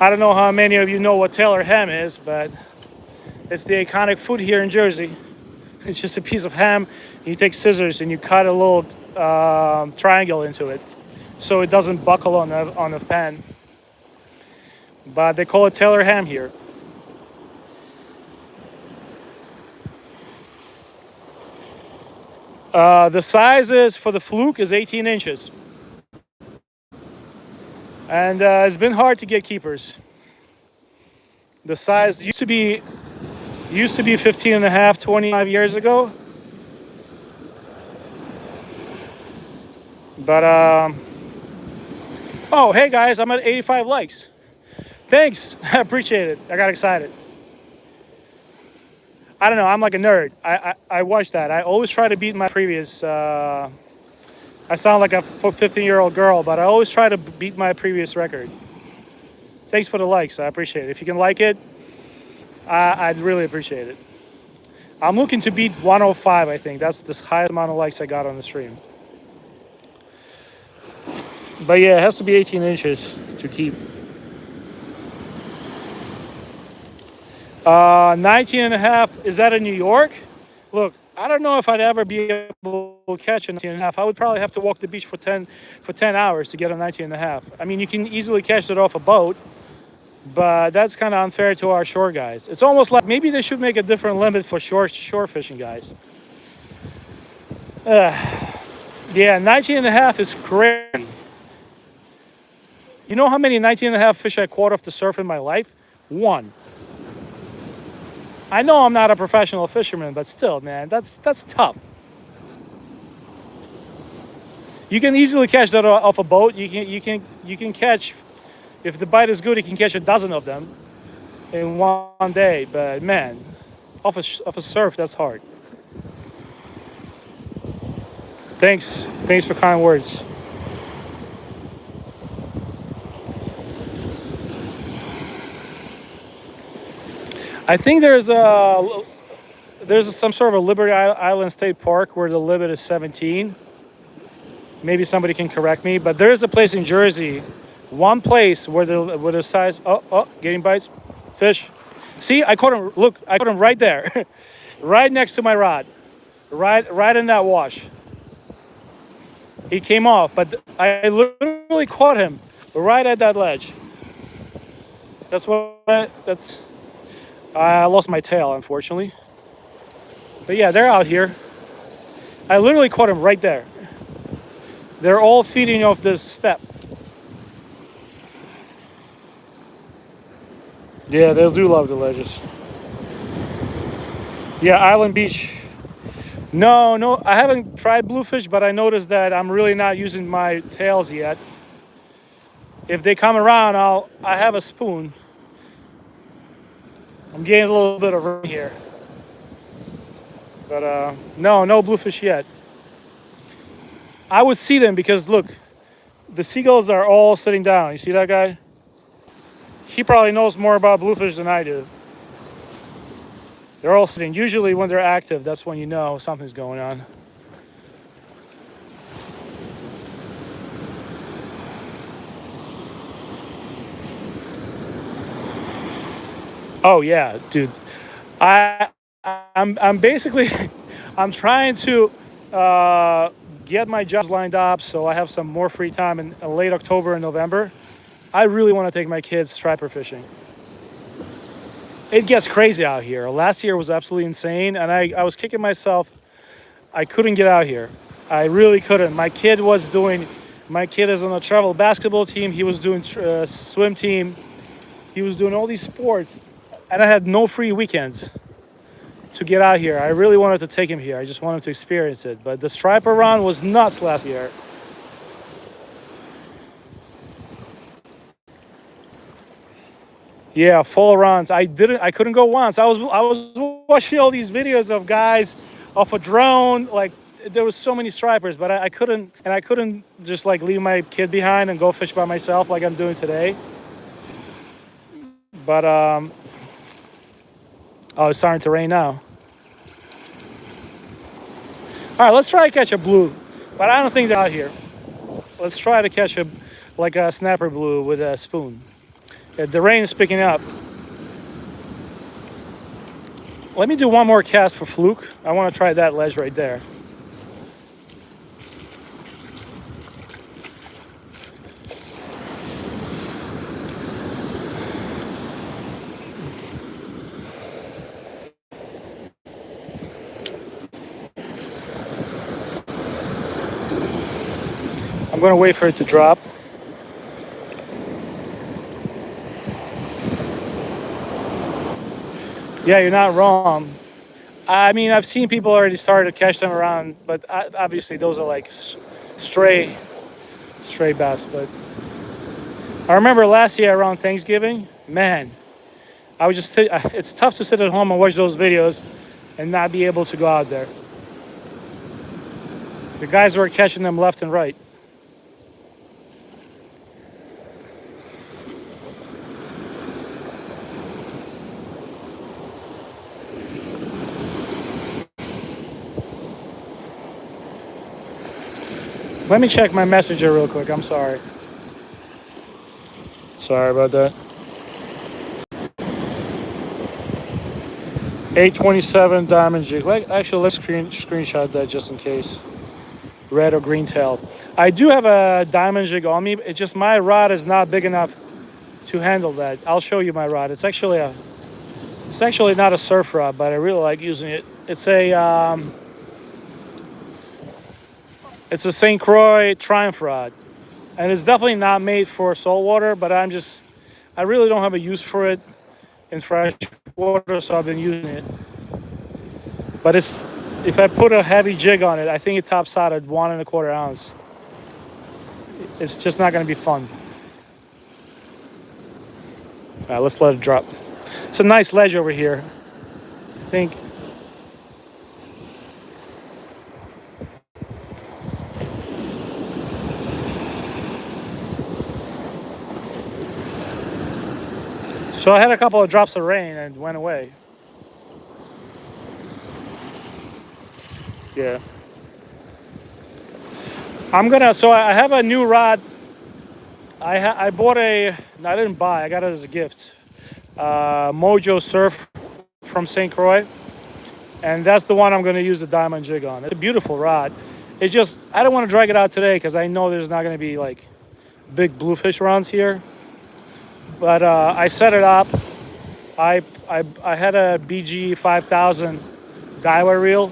don't know how many of you know what Taylor ham is, but it's the iconic food here in Jersey. It's just a piece of ham. You take scissors and you cut a little triangle into it, so it doesn't buckle on the pan. But they call it Taylor ham here. The sizes for the fluke is 18 inches. And it's been hard to get keepers. The size used to be 15 and a half 25 years ago. But oh, hey guys, I'm at 85 likes. Thanks. I appreciate it. I got excited. I don't know, I'm like a nerd. I watch that. I always try to beat my previous I sound like a 15-year-old girl, but I always try to beat my previous record. Thanks for the likes. I appreciate it. If you can like it, I'd really appreciate it. I'm looking to beat 105, I think. That's the highest amount of likes I got on the stream. But yeah, it has to be 18 inches to keep. 19 and a half, is that in New York? Look, I don't know if I'd ever be able to catch a 19 and a half. I would probably have to walk the beach for 10 hours to get a 19 and a half. I mean, you can easily catch it off a boat, but that's kind of unfair to our shore guys. It's almost like maybe they should make a different limit for shore fishing guys. Yeah, 19 and a half is crazy. You know how many 19 and a half fish I caught off the surf in my life? One. I know I'm not a professional fisherman, but still, man, that's tough. You can easily catch that off a boat. You can catch, if the bite is good, you can catch a dozen of them in one day. But man, off a surf, that's hard. Thanks for kind words. I think there's some sort of a Liberty Island State Park where the limit is 17. Maybe somebody can correct me, but there is a place in Jersey, one place where the size. Oh, getting bites, fish. See, I caught him. Look, I caught him right there, right next to my rod, right in that wash. He came off, but I literally caught him right at that ledge. I lost my tail, unfortunately. But yeah, they're out here. I literally caught them right there. They're all feeding off this step. Yeah, they do love the ledges. Yeah, Island Beach. No, I haven't tried bluefish, but I noticed that I'm really not using my tails yet. If they come around, I have a spoon. I'm getting a little bit of rain here. But no bluefish yet. I would see them because look, the seagulls are all sitting down. You see that guy? He probably knows more about bluefish than I do. They're all sitting. Usually when they're active, that's when you know something's going on. Oh yeah, dude. I'm basically I'm trying to get my jobs lined up so I have some more free time in late October and November. I really want to take my kids striper fishing. It gets crazy out here. Last year was absolutely insane, and I was kicking myself. I couldn't get out here. I really couldn't. My kid is on a travel basketball team. He was doing swim team. he was doing all these sports, and I had no free weekends to get out here. I really wanted to take him here. I just wanted to experience it. But the striper run was nuts last year. Yeah, full runs. I couldn't go once. I was watching all these videos of guys off a drone. Like there was so many stripers, but I couldn't, and I couldn't just like leave my kid behind and go fish by myself like I'm doing today. But oh, it's starting to rain now. All right, let's try to catch a blue, but I don't think they're out here. Let's try to catch a snapper blue with a spoon. The rain is picking up. Let me do one more cast for fluke. I want to try that ledge right there. I'm going to wait for it to drop. Yeah, you're not wrong. I mean, I've seen people already started to catch them around, but obviously those are like stray bass. But I remember last year around Thanksgiving, man, I was just, it's tough to sit at home and watch those videos and not be able to go out there. The guys were catching them left and right. Let me check my messenger real quick. I'm sorry. Sorry about that. 827 diamond jig. Actually, let's screenshot that just in case. Red or green tail. I do have a diamond jig on me. It's just my rod is not big enough to handle that. I'll show you my rod. It's actually not a surf rod, but I really like using it. It's a St. Croix Triumph rod, and it's definitely not made for saltwater. But I really don't have a use for it in fresh water, so I've been using it. But if I put a heavy jig on it, I think it tops out at 1¼ ounce. It's just not going to be fun. All right, let's let it drop. It's a nice ledge over here, I think. So I had a couple of drops of rain and it went away. Yeah. So I have a new rod. I bought I didn't buy, I got it as a gift. Mojo Surf from St. Croix. And that's the one I'm gonna use the diamond jig on. It's a beautiful rod. It's just, I don't want to drag it out today because I know there's not gonna be like big bluefish runs here. But I set it up. I had a BG 5000 Daiwa reel.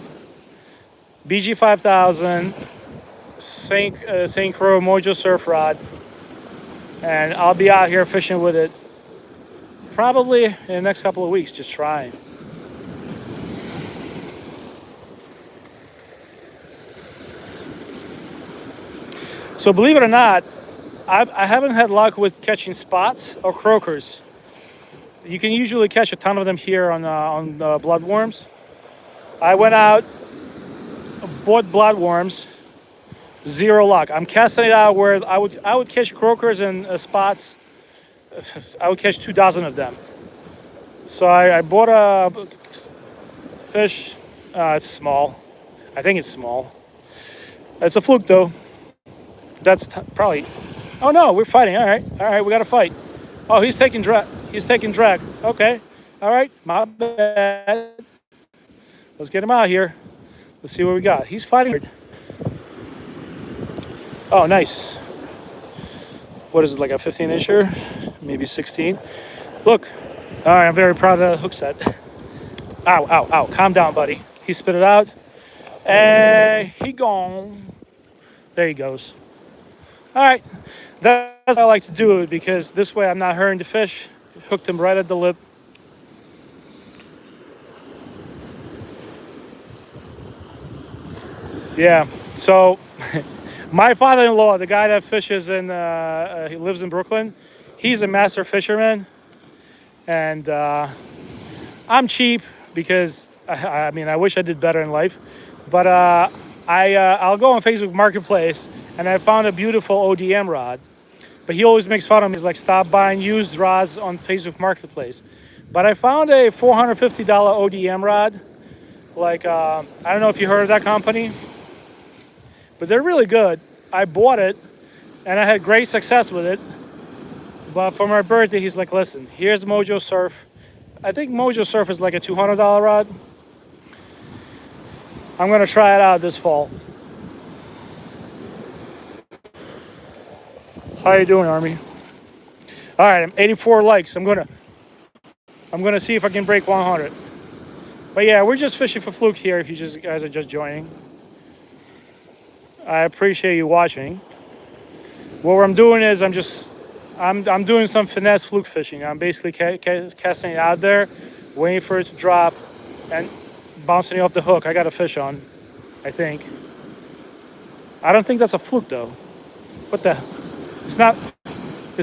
BG 5000 St. Croix Mojo surf rod, and I'll be out here fishing with it probably in the next couple of weeks, just trying. So believe it or not, I haven't had luck with catching spots or croakers. You can usually catch a ton of them here on bloodworms. I went out, bought bloodworms, zero luck. I'm casting it out where I would catch croakers and spots. I would catch 2 dozen of them. So I bought a fish. It's small. I think it's small. It's a fluke though. That's probably. Oh no, we're fighting. All right, we got to fight. Oh, he's taking drag. Okay, all right, my bad. Let's get him out here. Let's see what we got. He's fighting. Oh, nice. What is it, like a 15-incher? Maybe 16. Look. All right, I'm very proud of the hook set. Ow, ow, ow. Calm down, buddy. He spit it out. And he gone. There he goes. All right. That's how I like to do it because this way I'm not hurting the fish Hooked him right at the lip. Yeah. So my father-in-law, the guy that fishes he lives in Brooklyn, he's a master fisherman, and I'm cheap because I mean I wish I did better in life, but I'll go on Facebook Marketplace and I found a beautiful ODM rod. But he always makes fun of me. He's like, stop buying used rods on Facebook Marketplace. But I found a $450 ODM rod. Like I don't know if you heard of that company, but they're really good. I bought it and I had great success with it. But for my birthday, he's like, listen, here's Mojo Surf. I think Mojo Surf is like a $200 rod. I'm gonna try it out this fall. How you doing, Army? All right, I'm 84 likes. I'm gonna see if I can break 100. But yeah, we're just fishing for fluke here. If you guys are just joining, I appreciate you watching. What I'm doing is I'm doing some finesse fluke fishing. I'm basically casting it out there, waiting for it to drop, and bouncing it off the hook. I got a fish on, I think. I don't think that's a fluke though. What the? It's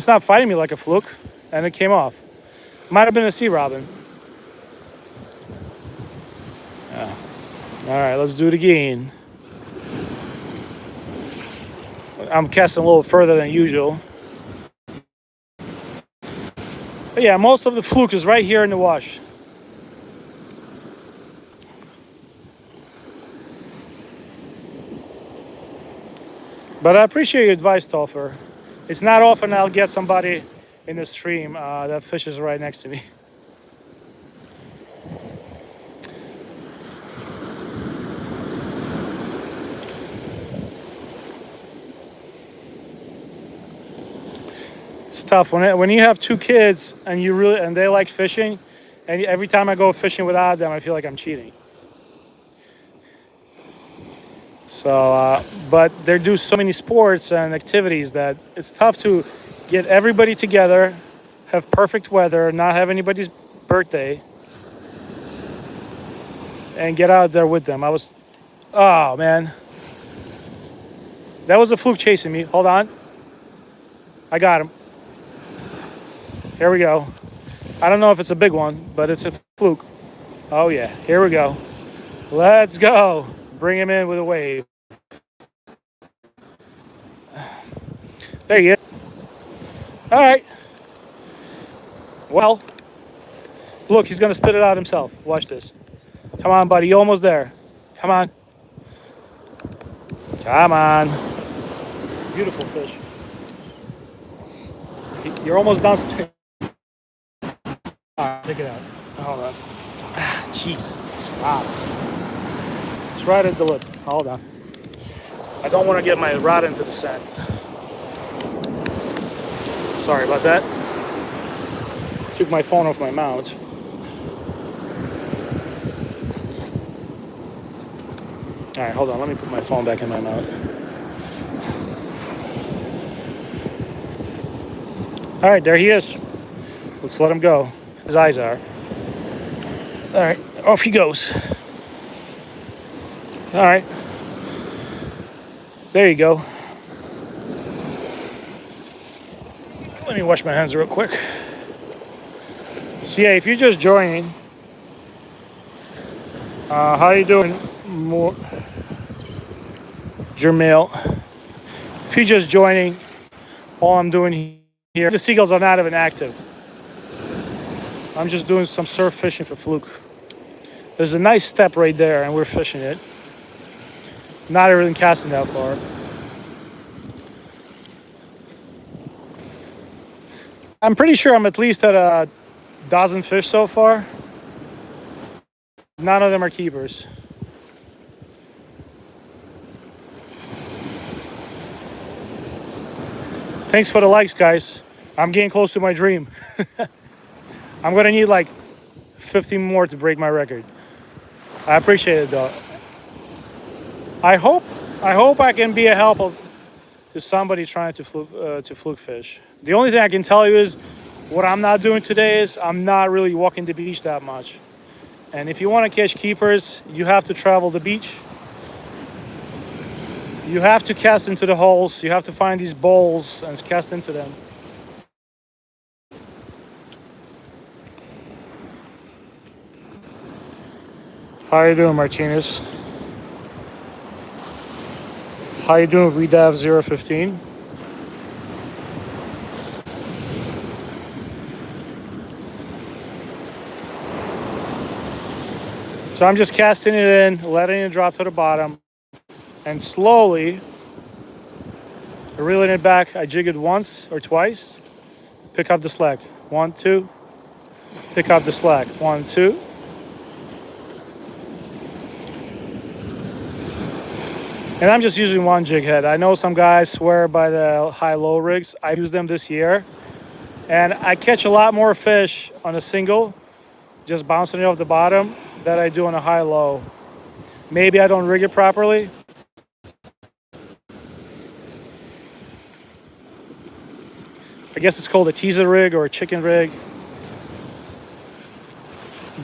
not fighting me like a fluke, and it came off. Might have been a sea robin. Yeah. All right, let's do it again. I'm casting a little further than usual. But yeah, most of the fluke is right here in the wash. But I appreciate your advice, Topher. It's not often I'll get somebody in the stream that fishes right next to me. It's tough when you have two kids and they like fishing, and every time I go fishing without them, I feel like I'm cheating. So, but they do so many sports and activities that it's tough to get everybody together, have perfect weather, not have anybody's birthday, and get out there with them. Oh man, that was a fluke chasing me. Hold on, I got him. Here we go. I don't know if it's a big one, but it's a fluke. Oh yeah, here we go. Let's go. Bring him in with a wave. There you go. All right. Well, look, he's gonna spit it out himself. Watch this. Come on, buddy. You're almost there. Come on. Come on. Beautiful fish. You're almost done spitting. All right, take it out. Hold on. Jeez. Stop. It's right at the lip. Hold on. I don't want to get my rod into the sand. Sorry about that. Took my phone off my mount. All right, hold on. Let me put my phone back in my mount. All right, there he is. Let's let him go. His eyes are. All right, off he goes. All right. There you go. Let me wash my hands real quick. So yeah, if you're just joining, how you doing, Jermail? If you're just joining, all I'm doing here, the seagulls are not even active. I'm just doing some surf fishing for fluke. There's a nice step right there, and we're fishing it. Not even casting that far. I'm pretty sure I'm at least at a dozen fish so far. None of them are keepers. Thanks for the likes, guys. I'm getting close to my dream. I'm gonna need like 50 more to break my record. I appreciate it though. I hope I can be a help to somebody trying to fluke fish. The only thing I can tell you is What I'm not doing today is I'm not really walking the beach that much. And if you want to catch keepers, you have to travel the beach. You have to cast into the holes. You have to find these bowls and cast into them. How you doing, Martinez? How you doing, Redav 015? So I'm just casting it in, letting it drop to the bottom, and slowly reeling it back. I jig it once or twice, pick up the slack. 1, 2, pick up the slack. 1, 2. And I'm just using one jig head. I know some guys swear by the high-low rigs. I use them this year. And I catch a lot more fish on a single, just bouncing it off the bottom, than I do on a high-low. Maybe I don't rig it properly. I guess it's called a teaser rig or a chicken rig.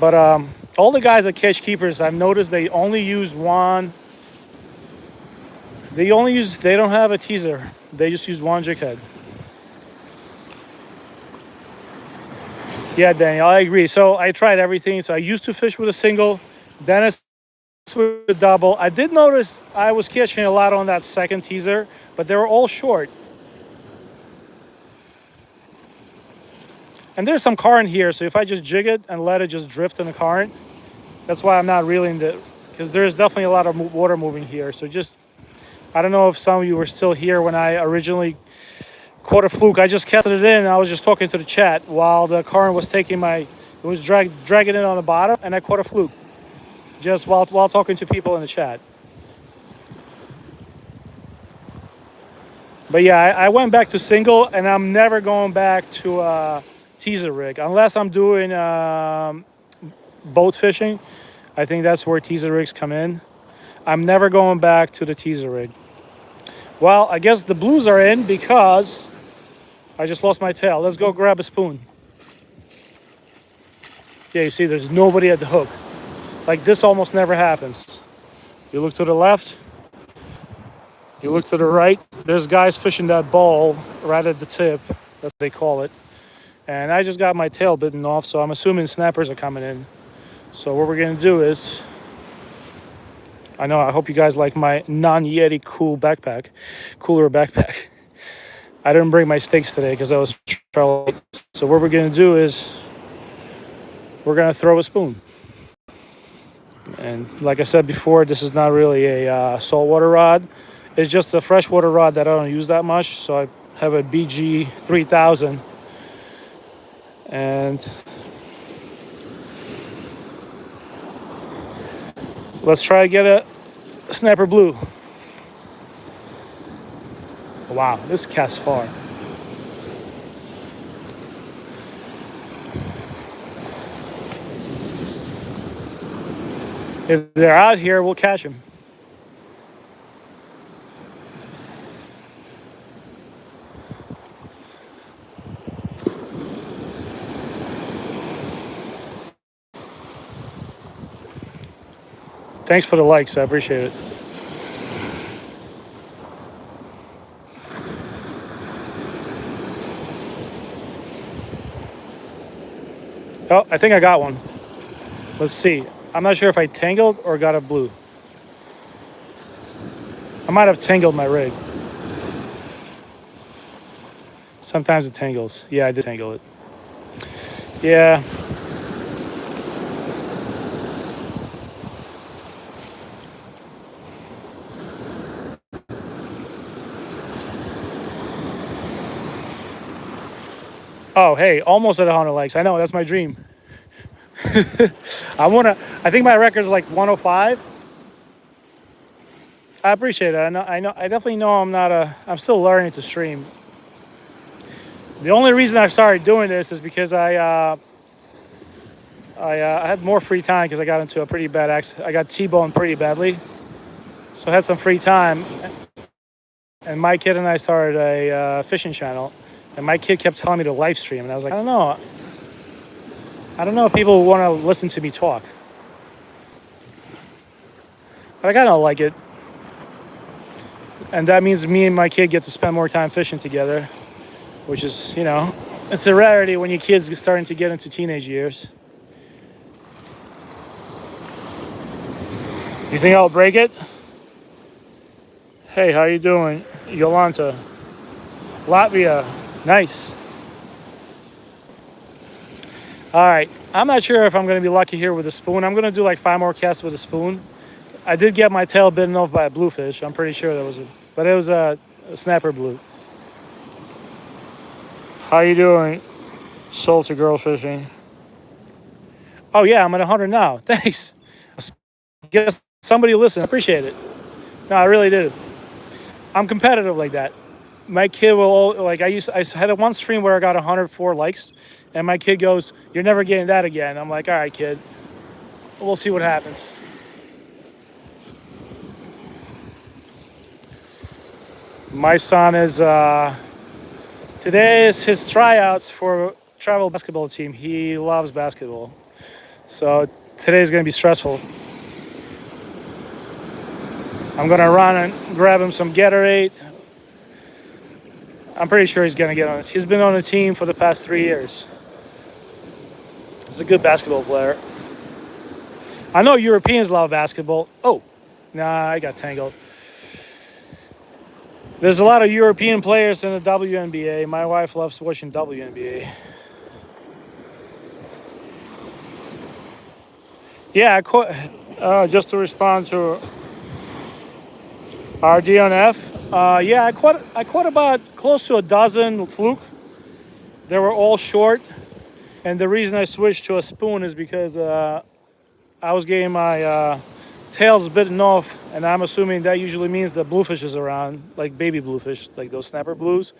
But all the guys that catch keepers, I've noticed they only use one. They don't have a teaser. They just use one jig head. Yeah, Daniel, I agree. So I tried everything. So I used to fish with a single, then I switched with a double. I did notice I was catching a lot on that second teaser, but they were all short. And there's some current here, so if I just jig it and let it just drift in the current, that's why I'm not reeling it, because there's definitely a lot of water moving here. So just, I don't know if some of you were still here when I originally caught a fluke. I just casted it in and I was just talking to the chat while the current was taking it was dragging it on the bottom, and I caught a fluke just while talking to people in the chat. But yeah, I went back to single, and I'm never going back to teaser rig unless I'm doing boat fishing. I think that's where teaser rigs come in. I'm never going back to the teaser rig. Well, I guess the blues are in because I just lost my tail. Let's go grab a spoon. Yeah, you see there's nobody at the hook. Like, this almost never happens. You look to the left, you look to the right, there's guys fishing that ball right at the tip, that's what they call it. And I just got my tail bitten off, so I'm assuming snappers are coming in. So what we're gonna do is, I hope you guys like my non-Yeti cooler backpack. I didn't bring my stakes today because I was traveling. So what we're gonna do is, we're gonna throw a spoon. And like I said before, this is not really a saltwater rod. It's just a freshwater rod that I don't use that much. So I have a BG 3000. And let's try to get a snapper blue. Wow, this casts far. If they're out here, we'll catch them. Thanks for the likes, I appreciate it. Oh, I think I got one. Let's see. I'm not sure if I tangled or got a blue. I might have tangled my rig. Sometimes it tangles. Yeah, I did tangle it. Yeah. Oh, hey, almost at 100 likes. I know, that's my dream. I think my record's like 105. I appreciate it. I definitely know I'm still learning to stream. The only reason I started doing this is because I had more free time because I got into a pretty bad accident. I got T-boned pretty badly. So I had some free time. And my kid and I started a fishing channel. And my kid kept telling me to live stream, and I was like, I don't know. I don't know if people want to listen to me talk. But I kind of like it. And that means me and my kid get to spend more time fishing together, which is, you know, it's a rarity when your kids are starting to get into teenage years. You think I'll break it? Hey, how you doing? Yolanta. Latvia. Nice. All right. I'm not sure if I'm going to be lucky here with a spoon. I'm going to do like 5 more casts with a spoon. I did get my tail bitten off by a bluefish. I'm pretty sure that was it. But it was a snapper blue. How you doing? Soul to girl fishing. Oh yeah, I'm at 100 now. Thanks. I guess somebody listened. I appreciate it. No, I really did. I'm competitive like that. My kid will, like, I had one stream where I got 104 likes, and my kid goes, "You're never getting that again." I'm like, all right, kid, we'll see what happens. My son is, today is his tryouts for travel basketball team. He loves basketball. So today's gonna be stressful. I'm gonna run and grab him some Gatorade. I'm pretty sure he's gonna get on it. He's been on the team for the past 3 years. He's a good basketball player. I know Europeans love basketball. Oh, nah, I got tangled. There's a lot of European players in the WNBA. My wife loves watching WNBA. Yeah, I caught, just to respond to RD on F. Yeah, I caught about close to a dozen fluke. They were all short, and the reason I switched to a spoon is because I was getting my tails bitten off, and I'm assuming that usually means the bluefish is around, like baby bluefish, like those snapper blues.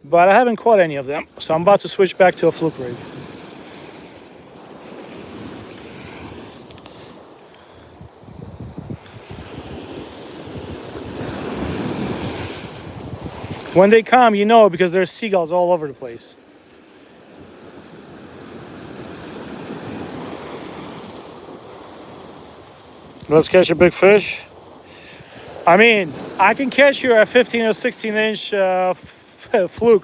But I haven't caught any of them, so I'm about to switch back to a fluke rig. When they come, you know, because there's seagulls all over the place. Let's catch a big fish. I mean, I can catch you a 15 or 16 inch fluke.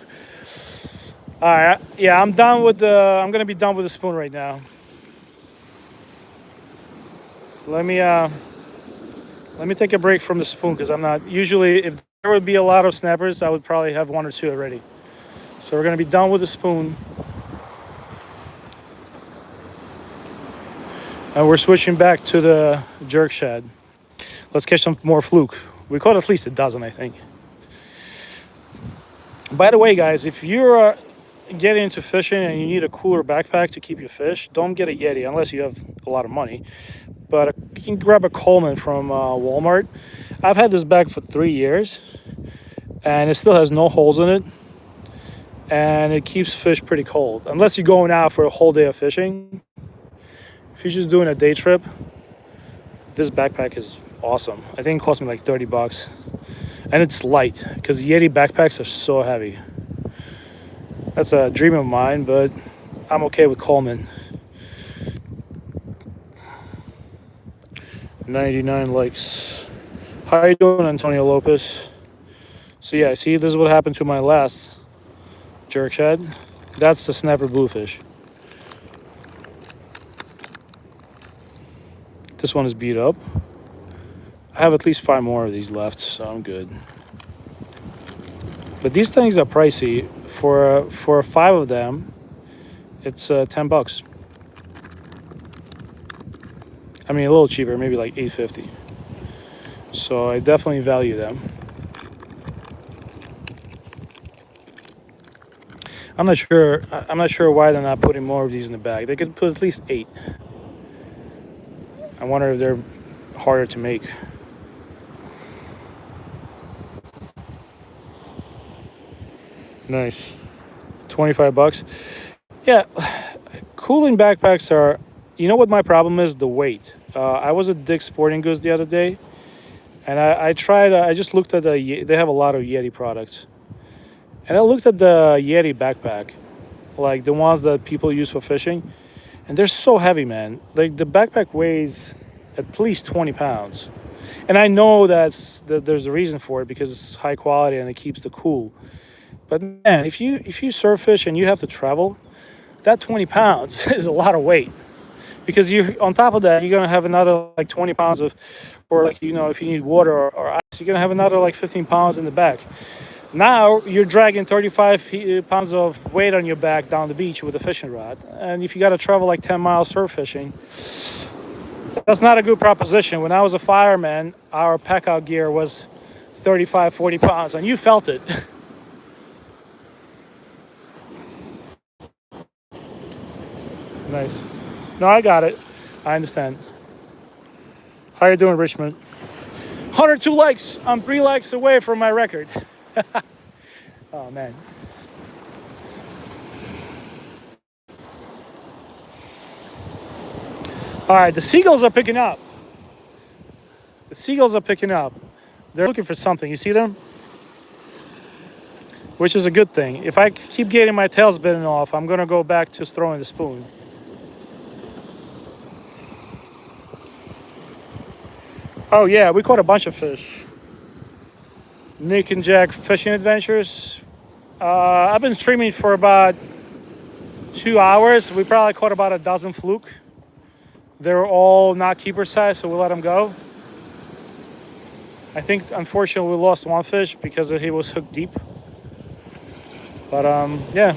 All right, yeah, I'm gonna be done with the spoon right now. Let me take a break from the spoon because I'm not usually, if there would be a lot of snappers, I would probably have 1 or 2 already. So we're gonna be done with the spoon. And we're switching back to the jerk shad. Let's catch some more fluke. We caught at least a dozen, I think. By the way, guys, if you're getting into fishing and you need a cooler backpack to keep your fish, don't get a Yeti unless you have a lot of money. But you can grab a Coleman from Walmart. I've had this bag for 3 years, and it still has no holes in it. And it keeps fish pretty cold. Unless you're going out for a whole day of fishing. If you're just doing a day trip, this backpack is awesome. I think it cost me like 30 bucks. And it's light, because Yeti backpacks are so heavy. That's a dream of mine, but I'm okay with Coleman. 99 likes. How you doing, Antonio Lopez? So yeah, see, this is what happened to my last jerk shad. That's the snapper bluefish. This one is beat up. I have at least 5 more of these left, so I'm good. But these things are pricey. For 5 of them, it's 10 bucks. I mean, a little cheaper, maybe like $8.50. So I definitely value them. I'm not sure why they're not putting more of these in the bag. They could put at least 8. I wonder if they're harder to make. Nice. 25 bucks. Yeah, cooling backpacks are, you know what my problem is? The weight. I was at Dick's Sporting Goods the other day, and I tried, I just looked at they have a lot of Yeti products. And I looked at the Yeti backpack, like the ones that people use for fishing, and they're so heavy, man. Like the backpack weighs at least 20 pounds. And I know that there's a reason for it because it's high quality and it keeps the cool. But man, if you surf fish and you have to travel, that 20 pounds is a lot of weight. Because you on top of that, you're gonna have another like 20 pounds of, or like if you need water or ice, you're gonna have another like 15 pounds in the back. Now you're dragging 35 pounds of weight on your back down the beach with a fishing rod. And if you got to travel like 10 miles surf fishing, that's not a good proposition. When I was a fireman, our pack out gear was 35, 40 pounds, and you felt it. Nice. No, I got it. I understand. How you doing, Richmond? 102 likes. I'm 3 likes away from my record. Oh, man. All right, the seagulls are picking up. The seagulls are picking up. They're looking for something. You see them? Which is a good thing. If I keep getting my tails bitten off, I'm going to go back to throwing the spoon. Oh, yeah, we caught a bunch of fish. Nick and Jack Fishing Adventures. I've been streaming for about 2 hours. We probably caught about a dozen fluke. They're all not keeper size, so we let them go. I think, unfortunately, we lost one fish because he was hooked deep. But, yeah.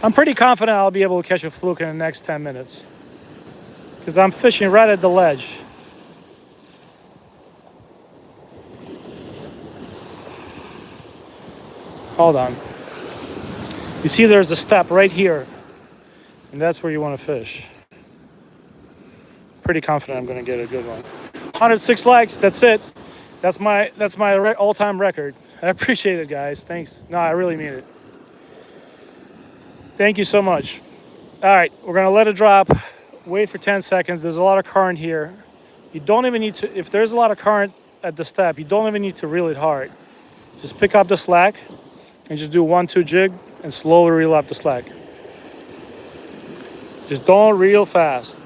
I'm pretty confident I'll be able to catch a fluke in the next 10 minutes. Because I'm fishing right at the ledge. Hold on. You see there's a step right here. And that's where you want to fish. Pretty confident I'm going to get a good one. 106 likes, that's it. That's my all-time record. I appreciate it, guys. Thanks. No, I really mean it. Thank you so much. All right, we're going to let it drop. Wait for 10 seconds. There's a lot of current here. You don't even need to, if there's a lot of current at the step, you don't even need to reel it hard. Just pick up the slack and just do 1-2 jig and slowly reel up the slack. Just don't reel fast.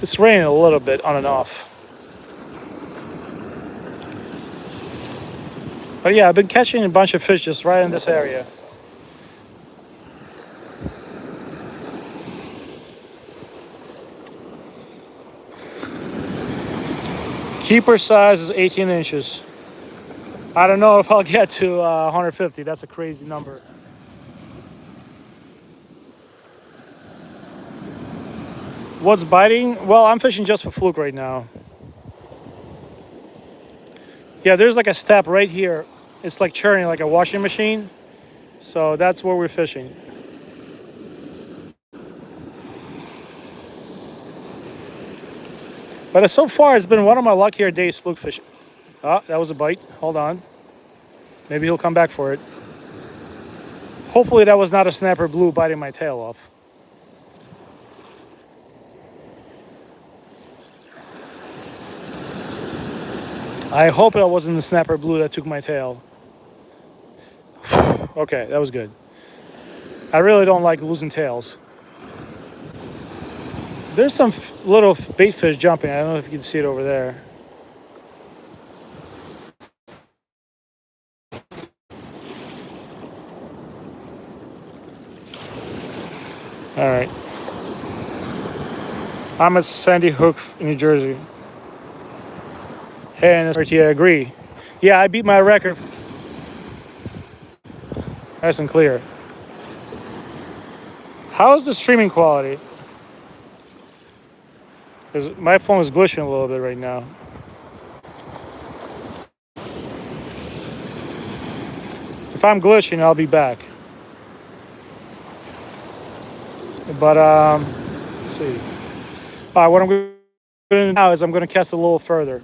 It's raining a little bit on and off. But yeah, I've been catching a bunch of fish just right in this area. Keeper size is 18 inches. I don't know if I'll get to 150. That's a crazy number. What's biting? Well, I'm fishing just for fluke right now. Yeah, there's like a step right here. It's like churning like a washing machine. So that's where we're fishing. But so far, it's been one of my luckier days fluke fishing. Oh, that was a bite. Hold on. Maybe he'll come back for it. Hopefully that was not a snapper blue biting my tail off. I hope it wasn't the snapper blue that took my tail. Okay, that was good. I really don't like losing tails. There's some little bait fish jumping. I don't know if you can see it over there. All right. I'm at Sandy Hook, New Jersey. Hey, and I agree. Yeah, I beat my record. Nice and clear. How's the streaming quality? Because my phone is glitching a little bit right now. If I'm glitching, I'll be back. But let's see. All right, what I'm going Now is I'm going to cast a little further.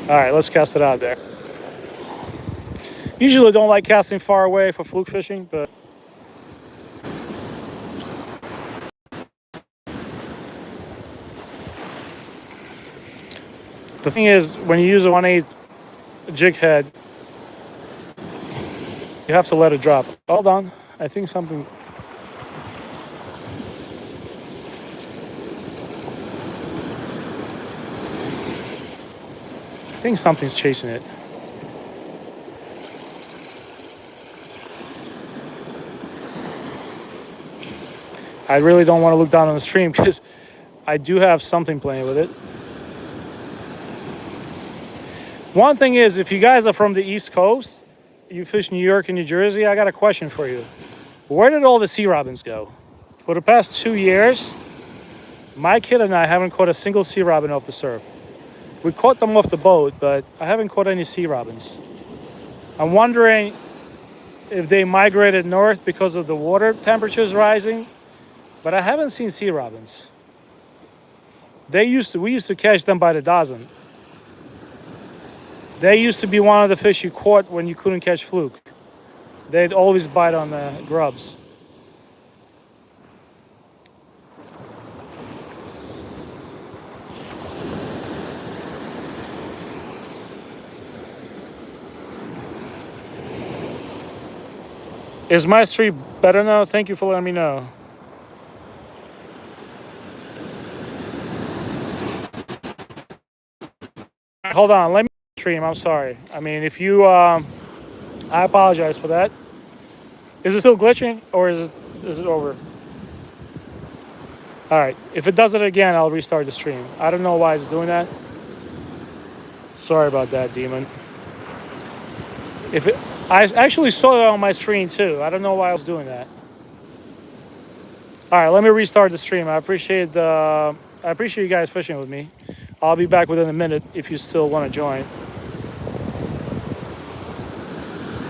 All right, let's cast it out there. Usually don't like casting far away for fluke fishing, but the thing is, when you use a 1/8 jig head, you have to let it drop. Hold on, I think something. I think something's chasing it. I really don't want to look down on the stream because I do have something playing with it. One thing is, if you guys are from the East Coast, you fish New York and New Jersey, I got a question for you. Where did all the sea robins go? For the past 2 years, my kid and I haven't caught a single sea robin off the surf. We caught them off the boat, but I haven't caught any sea robins. I'm wondering if they migrated north because of the water temperatures rising, but I haven't seen sea robins. We used to catch them by the dozen. They used to be one of the fish you caught when you couldn't catch fluke. They'd always bite on the grubs. Is my stream better now? Thank you for letting me know. Hold on, let me stream. I'm sorry. I mean, if you, I apologize for that. Is it still glitching or is it over? All right. If it does it again, I'll restart the stream. I don't know why it's doing that. Sorry about that, Demon. I actually saw it on my screen too. I don't know why I was doing that. All right, let me restart the stream. I appreciate you guys fishing with me. I'll be back within a minute if you still want to join.